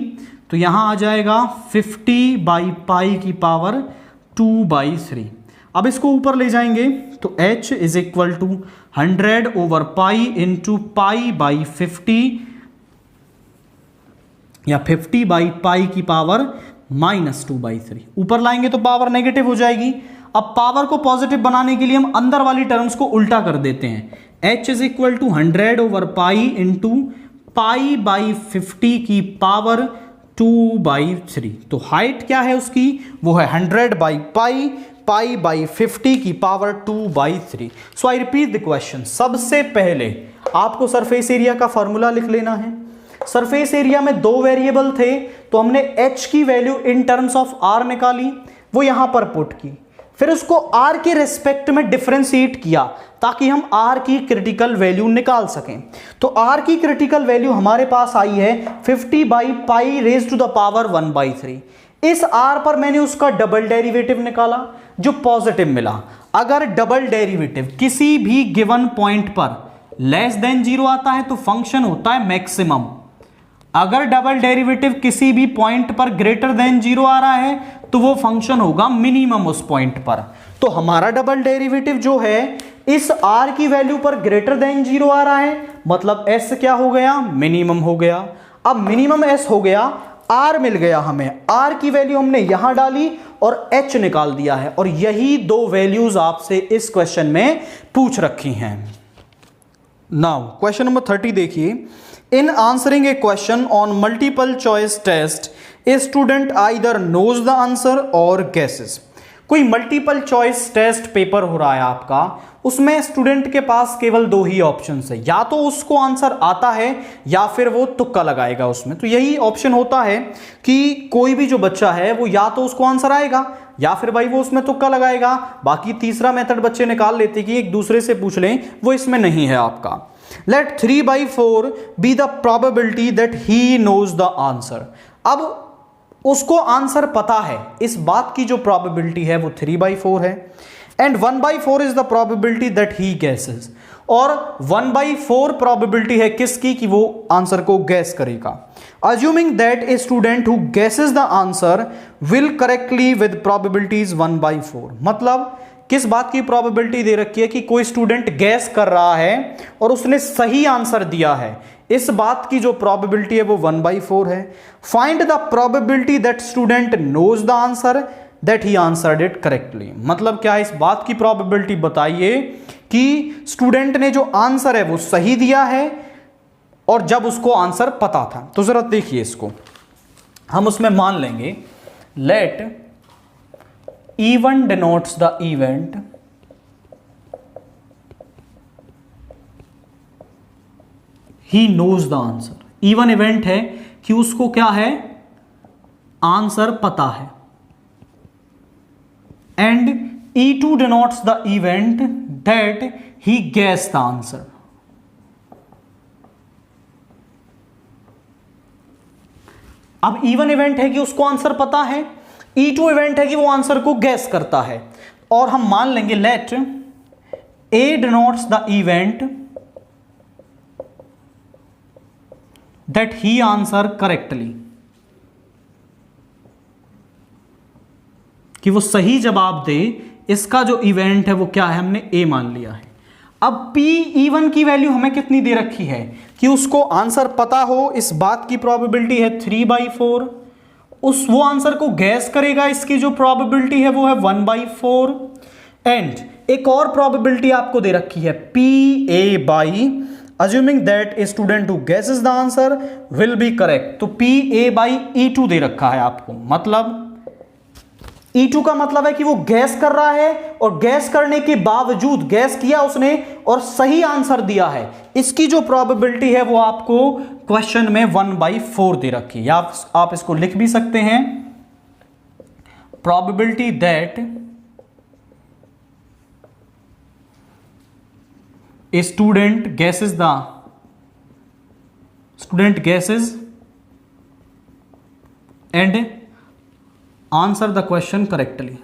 तो यहां आ जाएगा 50 बाई पाई की पावर 2/3। अब इसको ऊपर ले जाएंगे तो h is equal to 100 over pi into pi by 50 या 50 बाई पाई की पावर -2/3। ऊपर लाएंगे तो पावर नेगेटिव हो जाएगी। अब पावर को पॉजिटिव बनाने के लिए हम अंदर वाली टर्म्स को उल्टा कर देते हैं। h is equal to 100 over pi into pi by 50 की पावर 2/3। तो हाइट क्या है उसकी, वो है 100 बाई पाई, पाई बाई 50 की power 2/3। So I repeat the question. सबसे पहले आपको सरफेस एरिया का फॉर्मूला लिख लेना है। सरफेस एरिया में 2 वेरिएबल थे, तो हमने h की value in terms of r निकाली, वो यहां पर पुट की, फिर उसको r के रेस्पेक्ट में डिफरेंशिएट किया ताकि हम r की क्रिटिकल वैल्यू निकाल सकें। तो r की क्रिटिकल वैल्यू हमारे पास आई है 50 by pi raise to the power 1/3। इस r पर मैंने उसका डबल डेरिवेटिव निकाला जो पॉजिटिव मिला। अगर डबल डेरिवेटिव किसी भी गिवन पॉइंट पर लेस देन 0 आता है तो फंक्शन होता है मैक्सिमम। अगर डबल डेरिवेटिव किसी भी पॉइंट पर ग्रेटर देन 0 आ रहा है तो वो फंक्शन होगा मिनिमम उस पॉइंट पर। तो हमारा डबल डेरिवेटिव जो है इस r की वैल्यू पर ग्रेटर देन 0 आ रहा है, मतलब s क्या हो गया, मिनिमम हो गया। अब मिनिमम s हो गया, r मिल गया हमें, r की वैल्यू हमने यहां डाली और h निकाल दिया है, और यही 2 वैल्यूज आपसे इस क्वेश्चन में पूछ रखी हैं। नाउ क्वेश्चन नंबर 30 देखिए। In answering a question on multiple choice test, a student either knows the answer or guesses. कोई मल्टीपल चॉइस टेस्ट पेपर हो रहा है आपका, उसमें स्टूडेंट के पास केवल 2 ही ऑप्शंस है, या तो उसको आंसर आता है या फिर वो तुक्का लगाएगा उसमें। तो यही ऑप्शन होता है कि कोई भी जो बच्चा है वो या तो उसको आंसर आएगा या फिर भाई वो उसमें तुक्का लगाएगा। बाकी तीसरा मेथड बच्चे निकाल लेते कि एक दूसरे से पूछ लें, वो इसमें नहीं है आपका। Let 3/4 be the probability that he knows the answer. अब उसको आंसर पता है, इस बात की जो probability है वो 3/4 है, and 1/4 is the probability that he guesses, और 1/4 probability है किसकी, कि वो आंसर को गैस करेगा। Assuming that a student who guesses the answer will correctly with probabilities 1/4, मतलब किस बात की प्रोबेबिलिटी दे रखी है कि कोई स्टूडेंट गैस कर रहा है और उसने सही आंसर दिया है, इस बात की जो प्रोबेबिलिटी है वो 1/4 है। Find the probability that student knows the answer that he answered it correctly, मतलब क्या है, इस बात की प्रोबेबिलिटी बताइए कि स्टूडेंट ने जो आंसर है वो सही दिया है और जब उसको आंसर पता था। तो जरा देखिए इसको, हम उसमें मान लेंगे let E1 denotes the event he knows the answer. E1 event है कि उसको क्या है, आंसर पता है, and E2 denotes the event that he guessed the answer. अब E1 इवेंट है कि उसको आंसर पता है, E2 इवेंट है कि वो आंसर को गैस करता है, और हम मान लेंगे late A denotes the event that he answer correctly, कि वो सही जवाब दे। इसका जो इवेंट है वो क्या है, हमने A मान लिया है। अब E1 की वैल्यू हमें कितनी दे रखी है कि उसको आंसर पता हो, इस बात की प्रोबेबिलिटी है 3/4, उस वो आंसर को गैस करेगा, इसकी जो प्रोबेबिलिटी है वो है 1/4। एंड एक और प्रोबेबिलिटी आपको दे रखी है PA/, assuming that a student who guesses the answer will be correct। तो PA/E2 दे रखा है आपको, मतलब E2 का मतलब है कि वो गैस कर रहा है और गैस करने के बावजूद गैस किया उसने और सही आंसर दिया है, इसकी जो प्रोबेबिलिटी है वो आपको क्वेश्चन में 1/4 दे रखी है। या आप इसको लिख भी सकते हैं, probability that a student guesses and answer the question correctly।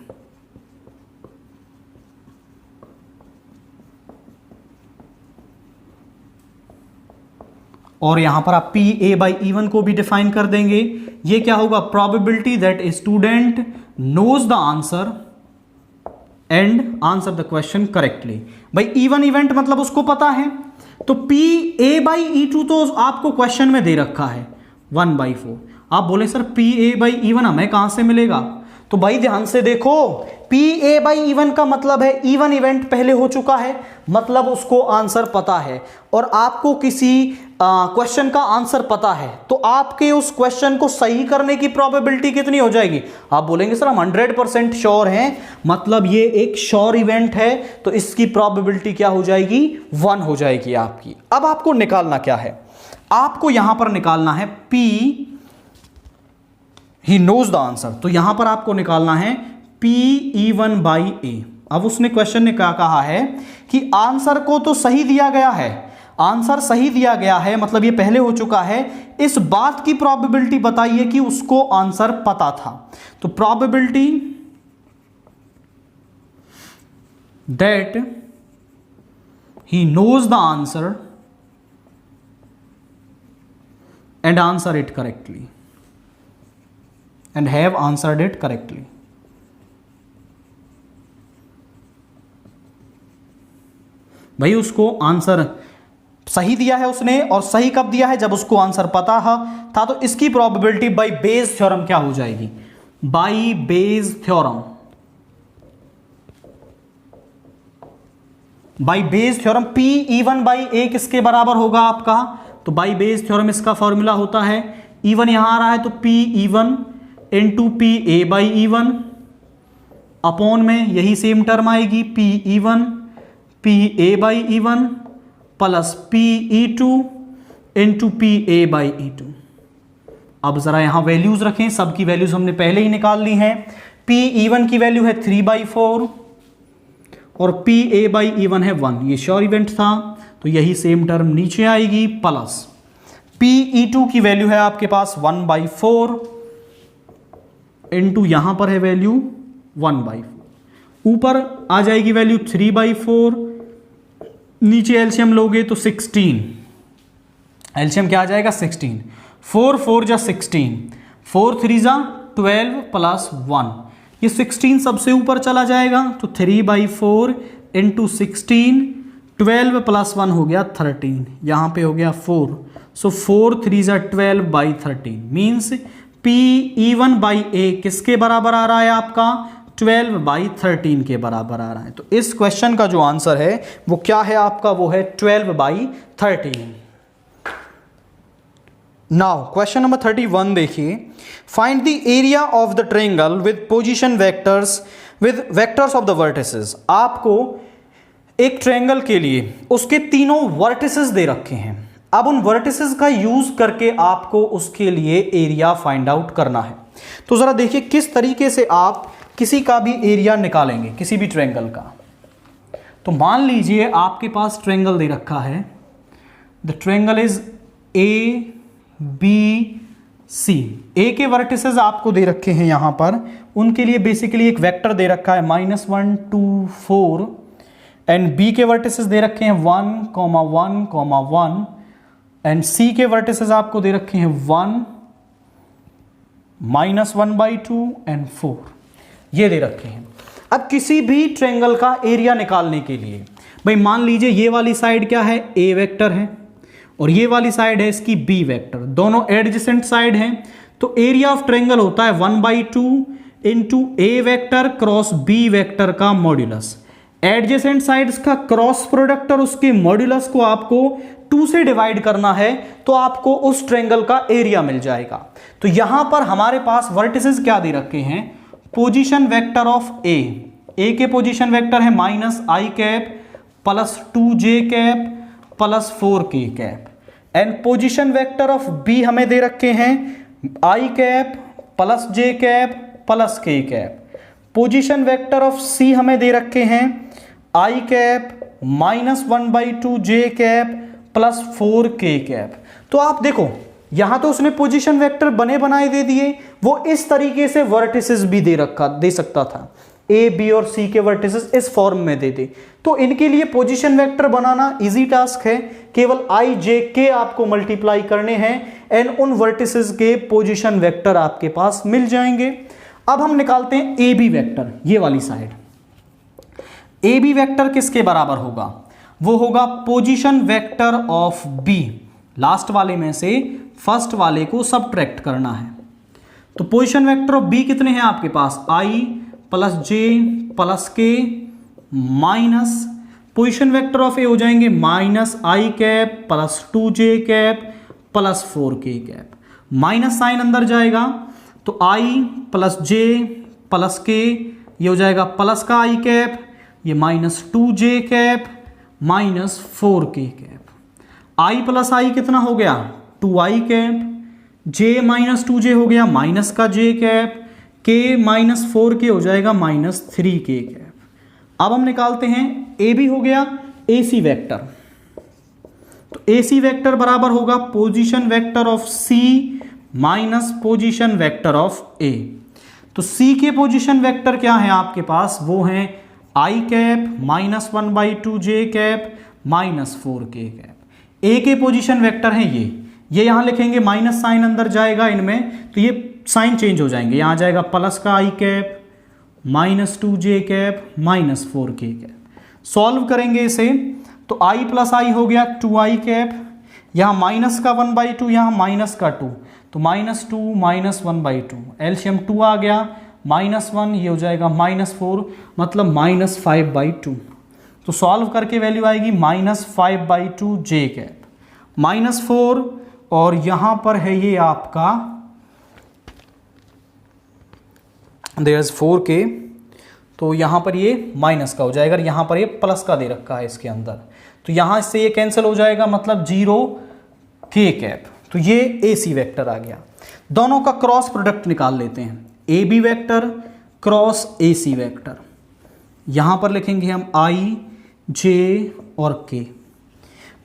और यहां पर आप PA/E1 को भी डिफाइन कर देंगे। ये क्या होगा, probability that a student knows the answer and answer the question correctly. भाई E1 इवेंट मतलब उसको पता है, तो PA/E2 तो आपको क्वेश्चन में दे रखा है 1/4। आप बोले सर PA/E1 हमें कहां से मिलेगा, तो भाई ध्यान से देखो, PA/E1 का मतलब है E1 इवेंट पहले हो चुका है, मतलब उसको आंसर पता है, और आपको किसी क्वेश्चन का आंसर पता है, तो आपके उस क्वेश्चन को सही करने की प्रोबेबिलिटी कितनी हो जाएगी। आप बोलेंगे सर हम 100% श्योर हैं, मतलब ये एक श्योर इवेंट है, तो इसकी प्रोबेबिलिटी क्या हो जाएगी, 1 हो जाएगी आपकी। अब आपको निकालना क्या है, आपको यहां पर निकालना है P he knows the answer, तो यहां पर आपको निकालना है PE1/A। अब उसने क्वेश्चन ने क्या कहा है कि आंसर को तो सही दिया गया है, आंसर सही दिया गया है, मतलब ये पहले हो चुका है, इस बात की प्रोबेबिलिटी बताइए कि उसको आंसर पता था। तो probability that he knows the answer and answer it correctly and have answered it correctly। भाई उसको आंसर सही दिया है उसने, और सही कब दिया है, जब उसको आंसर पता था, तो इसकी प्रोबेबिलिटी बाय बेस थ्योरम क्या हो जाएगी, by Bayes theorem. By Bayes theorem PE1/A किसके बराबर होगा आपका, तो बाय बेस थ्योरम इसका फॉर्मूला होता है, E1 यहां आ रहा है तो PE1 इंटू PA/E1 अपॉन में यही सेम टर्म आएगी PE1 PA/E1 plus PE2 into PA/E2। अब जरा यहां वैल्यूज रखें, सबकी वैल्यूज हमने पहले ही निकाल ली हैं। PE1 की वैल्यू है 3/4 और PA/E1 है 1, ये श्योर इवेंट था, तो यही सेम टर्म नीचे आएगी, प्लस PE2 की वैल्यू है आपके पास 1/4 इंटू यहां पर है वैल्यू 1/4, ऊपर आ जाएगी वैल्यू 3/4, नीचे एलसीएम लोगे तो 16, एलसीएम क्या आ जाएगा 16, 4 4 जा 16, 4 3 जा 12 प्लस 1, ये 16 सबसे ऊपर चला जाएगा, तो 3/4 इंटू 16, 12 प्लस 1 हो गया 13, यहां पे हो गया 4, सो 4 3 जा 12/13 मीन्स PE1/A किसके बराबर आ रहा है आपका, 12/13 के बराबर आ रहा है। तो इस क्वेश्चन का जो आंसर है वो क्या है आपका, वो है 12/13। नाउ क्वेश्चन नंबर 31 देखिए, find the area of the triangle with position vectors with vectors of the vertices. आपको एक ट्रायंगल के लिए उसके तीनों वर्टिसेस दे रखे हैं, अब उन वर्टिसेस का यूज करके आपको उसके लिए एरिया फाइंड आउट करना है। तो जरा देखिए किस तरीके से आप किसी का भी एरिया निकालेंगे, किसी भी ट्रायंगल का। तो मान लीजिए आपके पास ट्रायंगल दे रखा है, द ट्रायंगल इज ABC। ए के वर्टिसेस आपको दे रखे हैं यहां पर, उनके लिए बेसिकली एक वेक्टर दे रखा है -1 2 4, एंड बी के वर्टिसेस दे रखे हैं 1 1 1, एंड सी के वर्टिसेस आपको दे रखे हैं 1 -1/2 एंड 4, ये दे रखे हैं। अब किसी भी ट्रायंगल का एरिया निकालने के लिए भाई मान लीजिए ये वाली साइड क्या है, ए वेक्टर है, और ये वाली साइड है इसकी बी वेक्टर, दोनों एडजेसेंट साइड हैं, तो एरिया ऑफ ट्रायंगल होता है 1/2 इंटू ए वेक्टर क्रॉस बी वेक्टर का मॉड्यूलस। एडजेसेंट साइड्स का क्रॉस प्रोडक्ट और उसके मॉड्यूलस को आपको 2 से डिवाइड करना है तो आपको उस ट्रायंगल का एरिया मिल जाएगा। तो यहां पर हमारे पास वर्टिसेस क्या दे रखे हैं, पोजीशन वेक्टर ऑफ ए के पोजीशन वेक्टर है -i cap plus 2j cap plus 4k cap, and position vector of B हमें दे रखे हैं i cap plus j cap plus k cap. Position vector of C हमें दे रखे हैं i cap -1/2j cap plus 4k cap. तो आप देखो यहां तो उसने पोजीशन वेक्टर बने बनाए दे दिए, वो इस तरीके से वर्टिसेस भी दे सकता था, ए बी और सी के वर्टिसेस इस फॉर्म में दे दे। तो इनके लिए पोजीशन वेक्टर बनाना इजी टास्क है, केवल i j k आपको मल्टीप्लाई करने हैं एंड उन वर्टिसेस के पोजीशन वेक्टर आपके पास मिल जाएंगे। अब हम निकालते हैं ए बी वेक्टर, ये वाली साइड। ए बी वेक्टर किसके बराबर होगा, वो होगा position vector of B, last वाले में से फर्स्ट वाले को सबट्रैक्ट करना है। तो पोजीशन वेक्टर ऑफ बी कितने हैं आपके पास, i plus j plus k minus position vector of A हो जाएंगे -i cap plus 2j cap plus 4k cap, minus sign अंदर जाएगा तो i plus j plus k, ये हो जाएगा प्लस का i कैप, ये -2j cap minus 4k cap, i plus i कितना हो गया 2i cap, j minus 2j हो गया माइनस का j cap, k minus 4k हो जाएगा -3k कैप। अब हम निकालते हैं ए बी हो गया AC वेक्टर, तो AC वेक्टर बराबर होगा position vector of C minus position vector of A। तो C के पोजीशन वेक्टर क्या है आपके पास, वो हैं i cap -1/2j cap minus 4k cap. A के पोजीशन वेक्टर हैं ये यहां लिखेंगे, माइनस साइन अंदर जाएगा इनमें तो ये साइन चेंज हो जाएंगे, यहां जाएगा प्लस का i cap -2j cap minus 4k cap. Solve करेंगे इसे तो i प्लस i हो गया 2i कैप, यहाँ माइनस का 1/2, यहाँ माइनस का 2, तो -2 माइनस 1/2, एलसीएम 2 आ गया, -1 ये हो जाएगा -4, मतलब -5/2। तो सॉल्व करके वैल्यू आएगी -5/2j कैप, -4 और यहाँ पर है ये आपका देयर इज 4k, तो यहाँ पर ये माइनस का हो जाएगा, यहाँ पर ये प्लस का दे रखा है इसके अंदर, तो यहाँ से ये कैंसिल हो जाएगा, मतलब 0k कैप। तो ये AC वेक्टर आ गया। दोनों का क्रॉस प्रोडक्ट निकाल लेते हैं, AB vector cross AC vector. यहाँ पर लिखेंगे हम i j और k।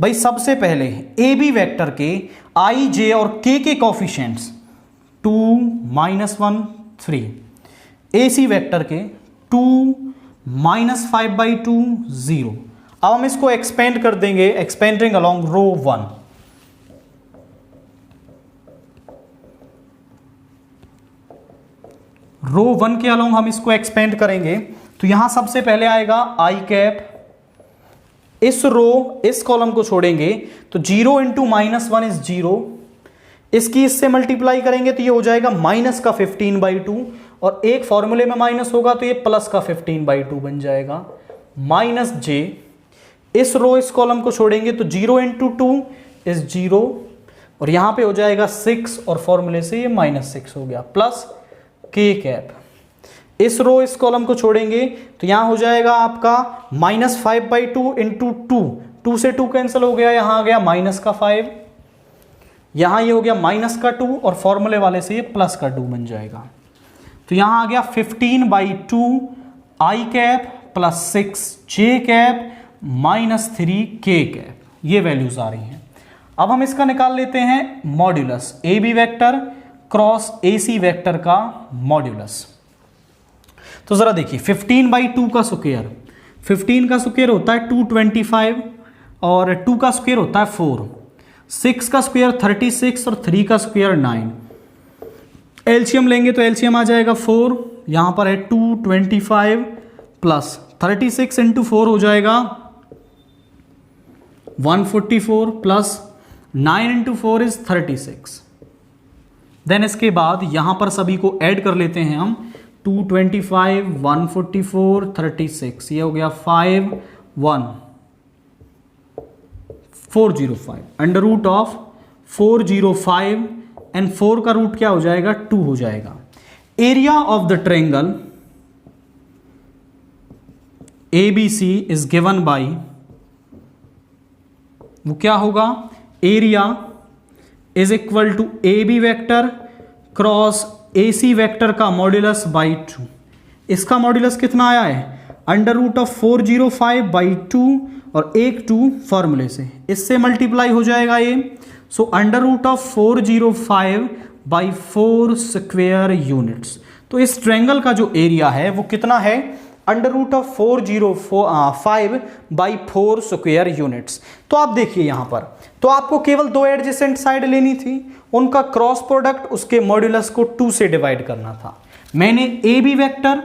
भाई सबसे पहले AB वेक्टर के i j और k के कोफिशिएंट्स 2 -1 3, AC वेक्टर के 2 -5/2 0। अब हम इसको एक्सपेंड कर देंगे, एक्सपेंडिंग अलोंग रो 1। रो 1 के अलोंग हम इसको एक्सपेंड करेंगे तो यहां सबसे पहले आएगा i कैप, इस रो इस कॉलम को छोड़ेंगे तो 0 इंटू -1 इज 0, इसकी इससे मल्टीप्लाई करेंगे तो ये हो जाएगा माइनस का 15/2, और एक फॉर्मूले में माइनस होगा तो ये प्लस का 15/2 बन जाएगा, माइनस j। इस रो इस कॉलम को छोड़ेंगे तो 0 इंटू 2 इज 0, और यहां पे हो जाएगा 6, और फॉर्मूले से ये -6 हो गया, प्लस k कैप। इस रो इस कॉलम को छोड़ेंगे तो यहां हो जाएगा आपका -5/2 इंटू 2 से 2 कैंसिल हो गया, यहां आ गया माइनस का 5, यहां ये हो गया माइनस का 2, और फॉर्मूले वाले से ये प्लस का 2 बन जाएगा। तो यहां आ गया 15/2 i cap plus 6j cap -3k cap, ये वैल्यूज आ रही हैं। अब हम इसका निकाल लेते हैं modulus, AB vector cross AC vector का मॉड्यूलस। तो जरा देखिए 15/2 का स्क्वायर, 15 का स्क्वायर होता है 225, और 2 का स्क्वायर होता है 4, 6 का स्क्वायर 36, और 3 का स्क्वायर 9। एलसीएम लेंगे तो एलसीएम आ जाएगा 4, यहां पर है 225 प्लस 36 इंटू 4 हो जाएगा 144, प्लस 9 इंटू 4 इज 36, देन इसके बाद यहां पर सभी को ऐड कर लेते हैं हम, 225, 144, 36, ये हो गया 5, 1, 405, अंडर रूट ऑफ 405 एंड 4 का रूट क्या हो जाएगा, 2 हो जाएगा। Area of the triangle ABC is given by, वो क्या होगा, area is equal to AB vector cross AC vector का मॉड्यूलस बाई 2। इसका मॉड्यूलस कितना आया है, अंडर रूट ऑफ 405 बाई 2 और एक 2 फॉर्मूले से, इससे मल्टीप्लाई हो जाएगा ये। So under root of 405 by 4 square units. तो इस ट्रायंगल का जो एरिया है वो कितना है, under root of 405 by 4 square units. तो आप देखिए यहां पर, तो आपको केवल दो एडजेसेंट साइड लेनी थी, उनका क्रॉस प्रोडक्ट उसके मॉड्यूलस को 2 से डिवाइड करना था। मैंने AB वेक्टर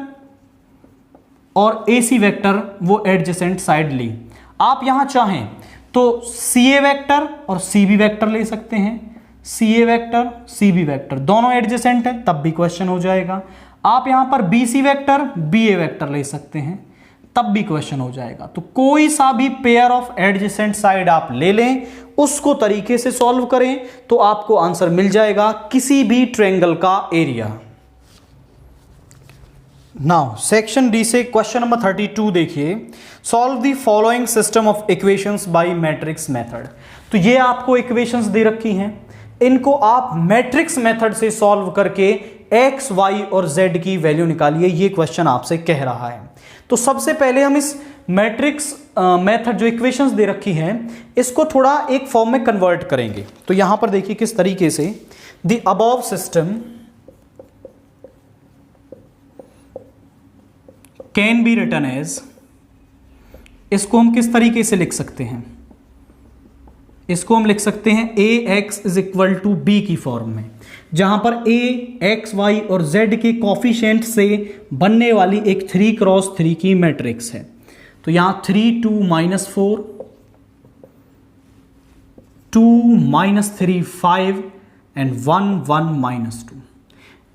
और AC वेक्टर वो एडजेसेंट साइड ली। आप यहां चाहें तो CA वेक्टर और CB वेक्टर ले सकते हैं, CA वेक्टर CB वेक्टर दोनों एडजेसेंट है, तब भी क्वेश्चन हो जाएगा। आप यहां पर BC वेक्टर BA वेक्टर ले सकते हैं, तब भी क्वेश्चन हो जाएगा। तो कोई सा भी पेयर ऑफ एडजेसेंट साइड आप ले लें, उसको तरीके से सॉल्व करें तो आपको आंसर मिल जाएगा किसी भी ट्रायंगल का एरिया। नाउ सेक्शन डी से क्वेश्चन नंबर 32 देखिए, solve the following system of equations bye matrix method. तो ये आपको इक्वेशंस दे रखी हैं, इनको आप मैट्रिक्स मेथड से सॉल्व करके x, y और z की वैल्यू निकालिए, ये क्वेश्चन आपसे कह रहा है। तो सबसे पहले हम इस मैट्रिक्स मेथड जो इक्वेशंस दे रखी हैं इसको थोड़ा एक फॉर्म में कन्वर्ट करेंगे। तो यहां पर देखिए किस तरीके से, the above system can be written as, इसको हम किस तरीके से लिख सकते हैं, इसको हम लिख सकते हैं ax is equal to b की फॉर्म में, जहां पर a, x, y और z के कॉफिशिएंट से बनने वाली एक 3 क्रॉस 3 की मैट्रिक्स है। तो यहां 3, 2, -4, 2, -3, 5 एंड 1, 1, -2।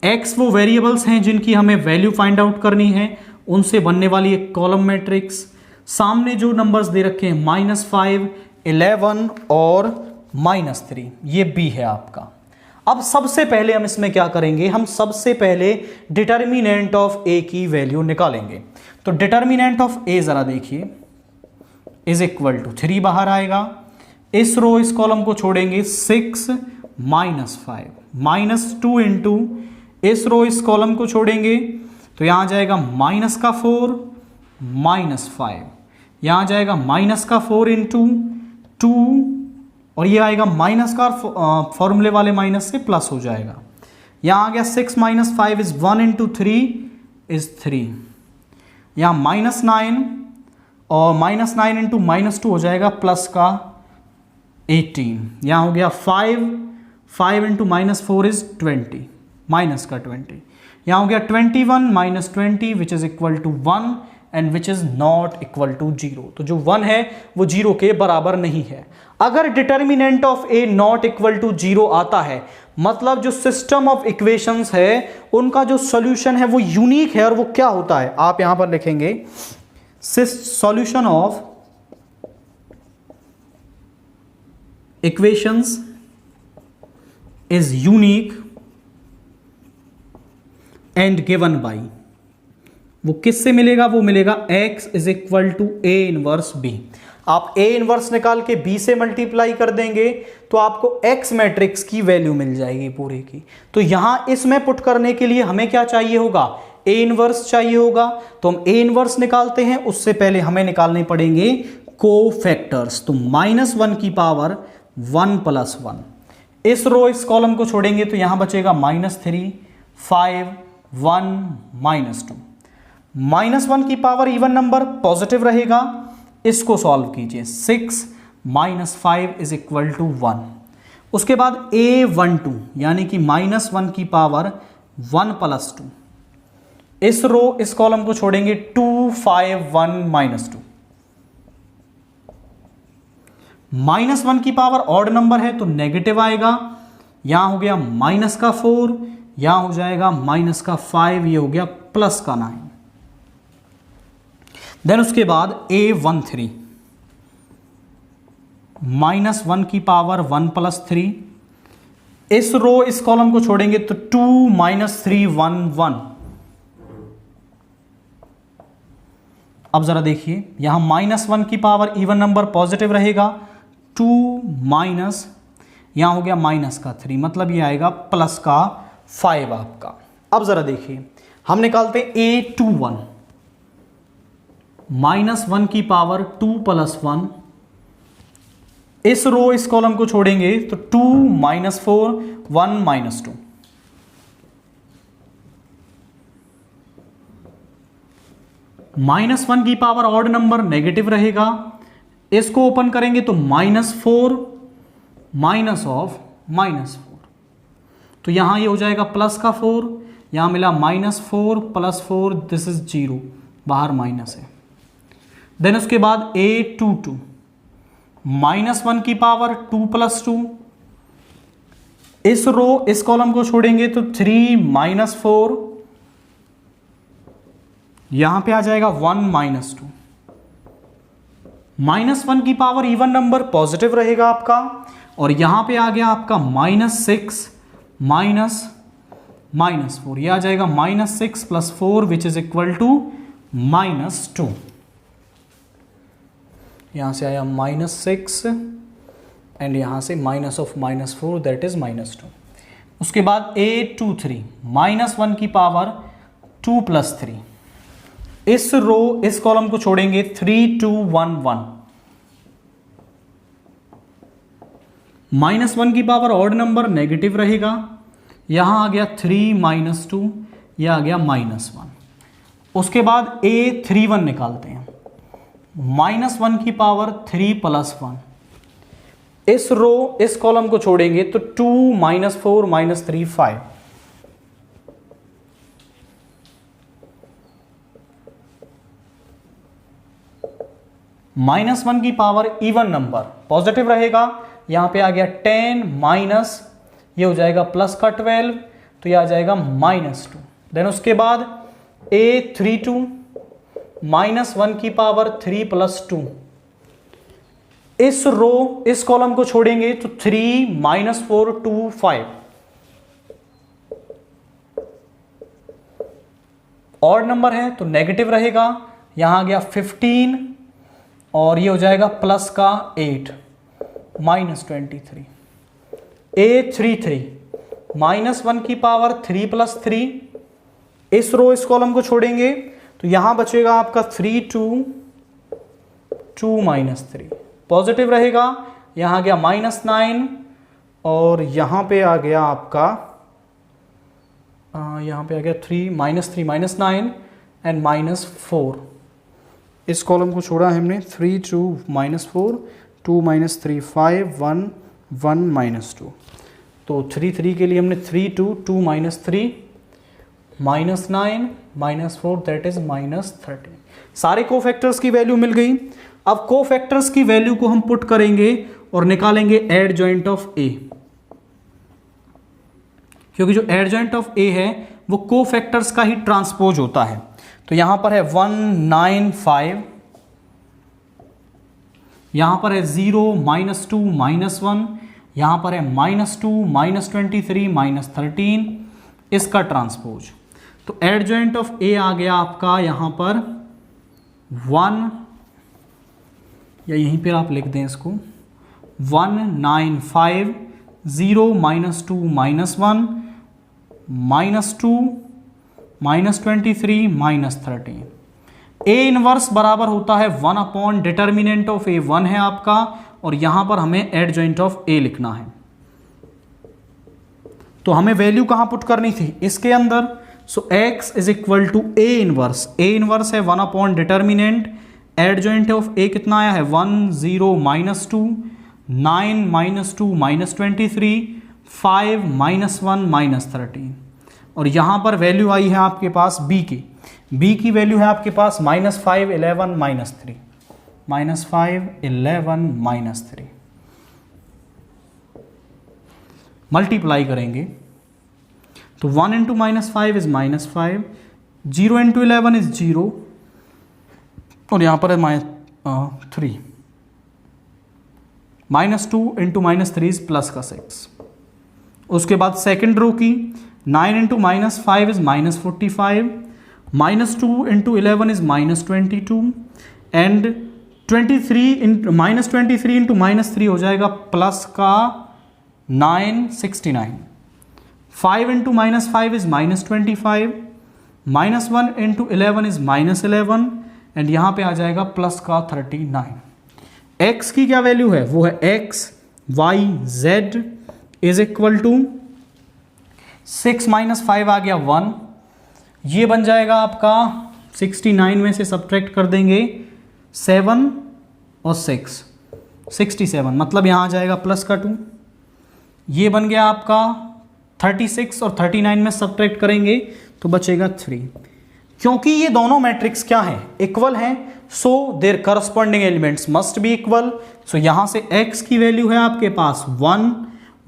x वो वेरिएबल्स हैं जिनकी हमें वैल्यू फाइंड आउट करनी है, उनसे बनने वाली एक कॉलम मैट्रिक्स। सामने जो नंबर्स दे रखे हैं -5, 11 और -3, ये b है आपका। अब सबसे पहले हम इसमें क्या करेंगे, हम सबसे पहले डिटर्मिनेंट ऑफ a की वैल्यू निकालेंगे। तो डिटर्मिनेंट ऑफ a जरा देखिए, इज इक्वल टू 3 बाहर आएगा, इस रो इस कॉलम को छोड़ेंगे 6 -5 -2 इंटू इस रो इस कॉलम को छोड़ेंगे तो यहां जाएगा -4 -5, यहां जाएगा -4 इंटू 2 और ये आएगा माइनस का फॉर्मूले वाले माइनस से प्लस हो जाएगा। यहां आ गया 6 - 5 इज 1 इंटू 3 इज 3, यहां -9 और -9 इंटू -2 हो जाएगा प्लस का 18, यहां हो गया 5 इंटू -4 इज 20, माइनस का 20, यहां हो गया 21 - 20 which is equal to 1 and which is not equal to 0। तो जो 1 है वो 0 के बराबर नहीं है। अगर determinant of a not equal to 0 आता है, मतलब जो सिस्टम ऑफ इक्वेशंस है उनका जो सॉल्यूशन है वो यूनिक है। और वो क्या होता है, आप यहां पर लिखेंगे solution of equations is unique and given by, वो किससे मिलेगा, वो मिलेगा x is equal to a inverse b। आप a इनवर्स निकाल के b से मल्टीप्लाई कर देंगे तो आपको x मैट्रिक्स की वैल्यू मिल जाएगी पूरे की। तो यहां इसमें पुट करने के लिए हमें क्या चाहिए होगा, a इनवर्स चाहिए होगा। तो हम a इनवर्स निकालते हैं, उससे पहले हमें निकालने पड़ेंगे कोफैक्टर्स। तो -1 की पावर 1 + 1, इस रो इस कॉलम को छोड़ेंगे तो यहां बचेगा -3 5 1 -2, -1 की पावर इवन नंबर पॉजिटिव रहेगा, इसको सॉल्व कीजिए 6 - 5 इज इक्वल टू 1। उसके बाद a12 यानी कि -1 की पावर 1 + 2, इस रो इस कॉलम को छोड़ेंगे 2 5 1 -2, -1 की पावर ऑड नंबर है तो नेगेटिव आएगा, यहां हो गया माइनस का 4, यहां हो जाएगा माइनस का 5, ये हो गया प्लस का 9। देन उसके बाद A13 -1 की पावर 1 + 3। इस रो इस कॉलम को छोड़ेंगे तो 2 - 3 1 1। अब जरा देखिए यहां -1 की पावर इवन नंबर पॉजिटिव रहेगा, 2 माइनस यहां हो गया माइनस का 3, मतलब ये आएगा प्लस का 5 आपका। अब जरा देखिए हम निकालते हैं A21 -1 की पावर 2 + 1। इस रो इस कॉलम को छोड़ेंगे तो 2 - 4 1 - 2। -1 की पावर ऑड नंबर नेगेटिव रहेगा, इसको ओपन करेंगे तो -4 माइनस ऑफ -4, तो यहां ये हो जाएगा प्लस का 4, यहां मिला -4 + 4, दिस इज 0, बाहर माइनस है। देन उसके बाद A22 -1 की पावर 2 + 2। इस रो इस कॉलम को छोड़ेंगे तो 3 - 4, यहां पे आ जाएगा 1 - 2। -1 की पावर इवन नंबर पॉजिटिव रहेगा आपका, और यहां पे आ गया आपका -6 -4, यह आ जाएगा -6 + 4 विच इज इक्वल टू -2। यहां से आया -6 एंड यहां से -4 दैट इज -2। उसके बाद A23 -1 की पावर 2 + 3। इस रो इस कॉलम को छोड़ेंगे 3 2 1 1। -1 की पावर ऑड नंबर नेगेटिव रहेगा, यहां आ गया 3 - 2, यह आ गया -1। उसके बाद A31 निकालते हैं, -1 की पावर 3 + 1। इस रो इस कॉलम को छोड़ेंगे तो 2 - 4 - 3 5। -1 की पावर इवन नंबर पॉजिटिव रहेगा, यहां पे आ गया 10 माइनस ये हो जाएगा प्लस का 12, तो ये आ जाएगा -2। देन उसके बाद A32 -1 की पावर 3 + 2। इस रो इस कॉलम को छोड़ेंगे तो 3 - 4 2 5। ऑड नंबर है तो नेगेटिव रहेगा, यहां आ गया 15 और ये हो जाएगा प्लस का 8 -23। A33 -1 की पावर 3 + 3। इस रो इस कॉलम को छोड़ेंगे तो यहां बचेगा आपका 3 2 2 - 3, पॉजिटिव रहेगा, यहां आ गया -9 और यहां पे आ गया आपका यहां पे आ गया 3 - 9 एंड -4। इस कॉलम को छोड़ा हमने 3 2 -4 2 - 3 5 1 1 -2। तो 3 3 के लिए हमने 3 2 2 - 3 -9 -4 दैट इज -13। सारे कोफैक्टर्स की वैल्यू मिल गई। अब कोफैक्टर्स की वैल्यू को हम पुट करेंगे और निकालेंगे एडजॉइंट ऑफ ए, क्योंकि जो एडजॉइंट ऑफ ए है वो कोफैक्टर्स का ही ट्रांसपोज होता है। तो यहां पर है 195, यहां पर है 0 -2 -1, यहां पर है -2 -23 -13, इसका ट्रांसपोज। तो एडजॉइंट ऑफ ए आ गया आपका यहां पर 1, या यहीं पर आप लिख दें इसको 195 0 -2 -1 -2 -23 -13। ए इनवर्स बराबर होता है 1 अपॉन डिटर्मिनेंट ऑफ ए 1 है आपका, और यहां पर हमें एडजॉइंट ऑफ ए लिखना है। तो हमें वैल्यू कहां पुट करनी थी, इसके अंदर। So x is equal to A inverse. A inverse है 1 upon determinant, adjoint of A कितना आया है 1 0 -2 9 -2 -23 5 -1 -13, और यहां पर वैल्यू आई है आपके पास b की। b की वैल्यू है आपके पास -5 11 -3 -5 11 -3 मल्टीप्लाई करेंगे तो 1 इंटू -5 इज -5, 0 इंटू 11 इज 0, और यहाँ पर है -3, -2 इंटू -3 इज प्लस का 6। उसके बाद सेकेंड रो की 9 into -5 is -45, -2 into 11 is -22, and 23 into -3 हो जाएगा प्लस का 9, 69। 5 into -5 is -25, -1 into 11 is -11, and यहां पे आ जाएगा प्लस का 39। x की क्या वैल्यू है, वो है x y z is equal to 6 - 5 आ गया 1, ये बन जाएगा आपका 69 में से सब्ट्रैक्ट कर देंगे 7 और 6, 67, मतलब यहां आ जाएगा प्लस का 2, ये बन गया आपका 36 और 39 में सब्ट्रैक्ट करेंगे तो बचेगा 3। क्योंकि ये दोनों मैट्रिक्स क्या हैं, इक्वल हैं, so their corresponding elements must be equal. So यहां से x की वैल्यू है आपके पास 1,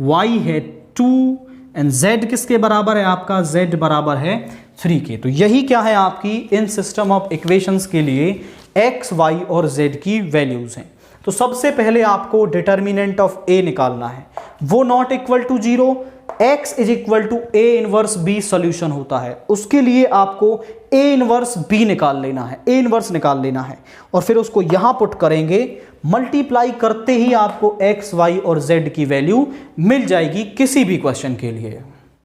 y है 2, एंड z किसके बराबर है आपका, z बराबर है 3 के। तो यही क्या है आपकी इन सिस्टम ऑफ इक्वेशंस के लिए x, y और z की वैल्यूज हैं। तो सबसे पहले आपको डिटर्मिनेंट ऑफ a निकालना है, वो not equal to 0, x is equal to a inverse b solution होता है, उसके लिए आपको a इनवर्स b निकाल लेना है, a इनवर्स निकाल लेना है, और फिर उसको यहां पुट करेंगे, मल्टीप्लाई करते ही आपको x, y और z की वैल्यू मिल जाएगी किसी भी क्वेश्चन के लिए।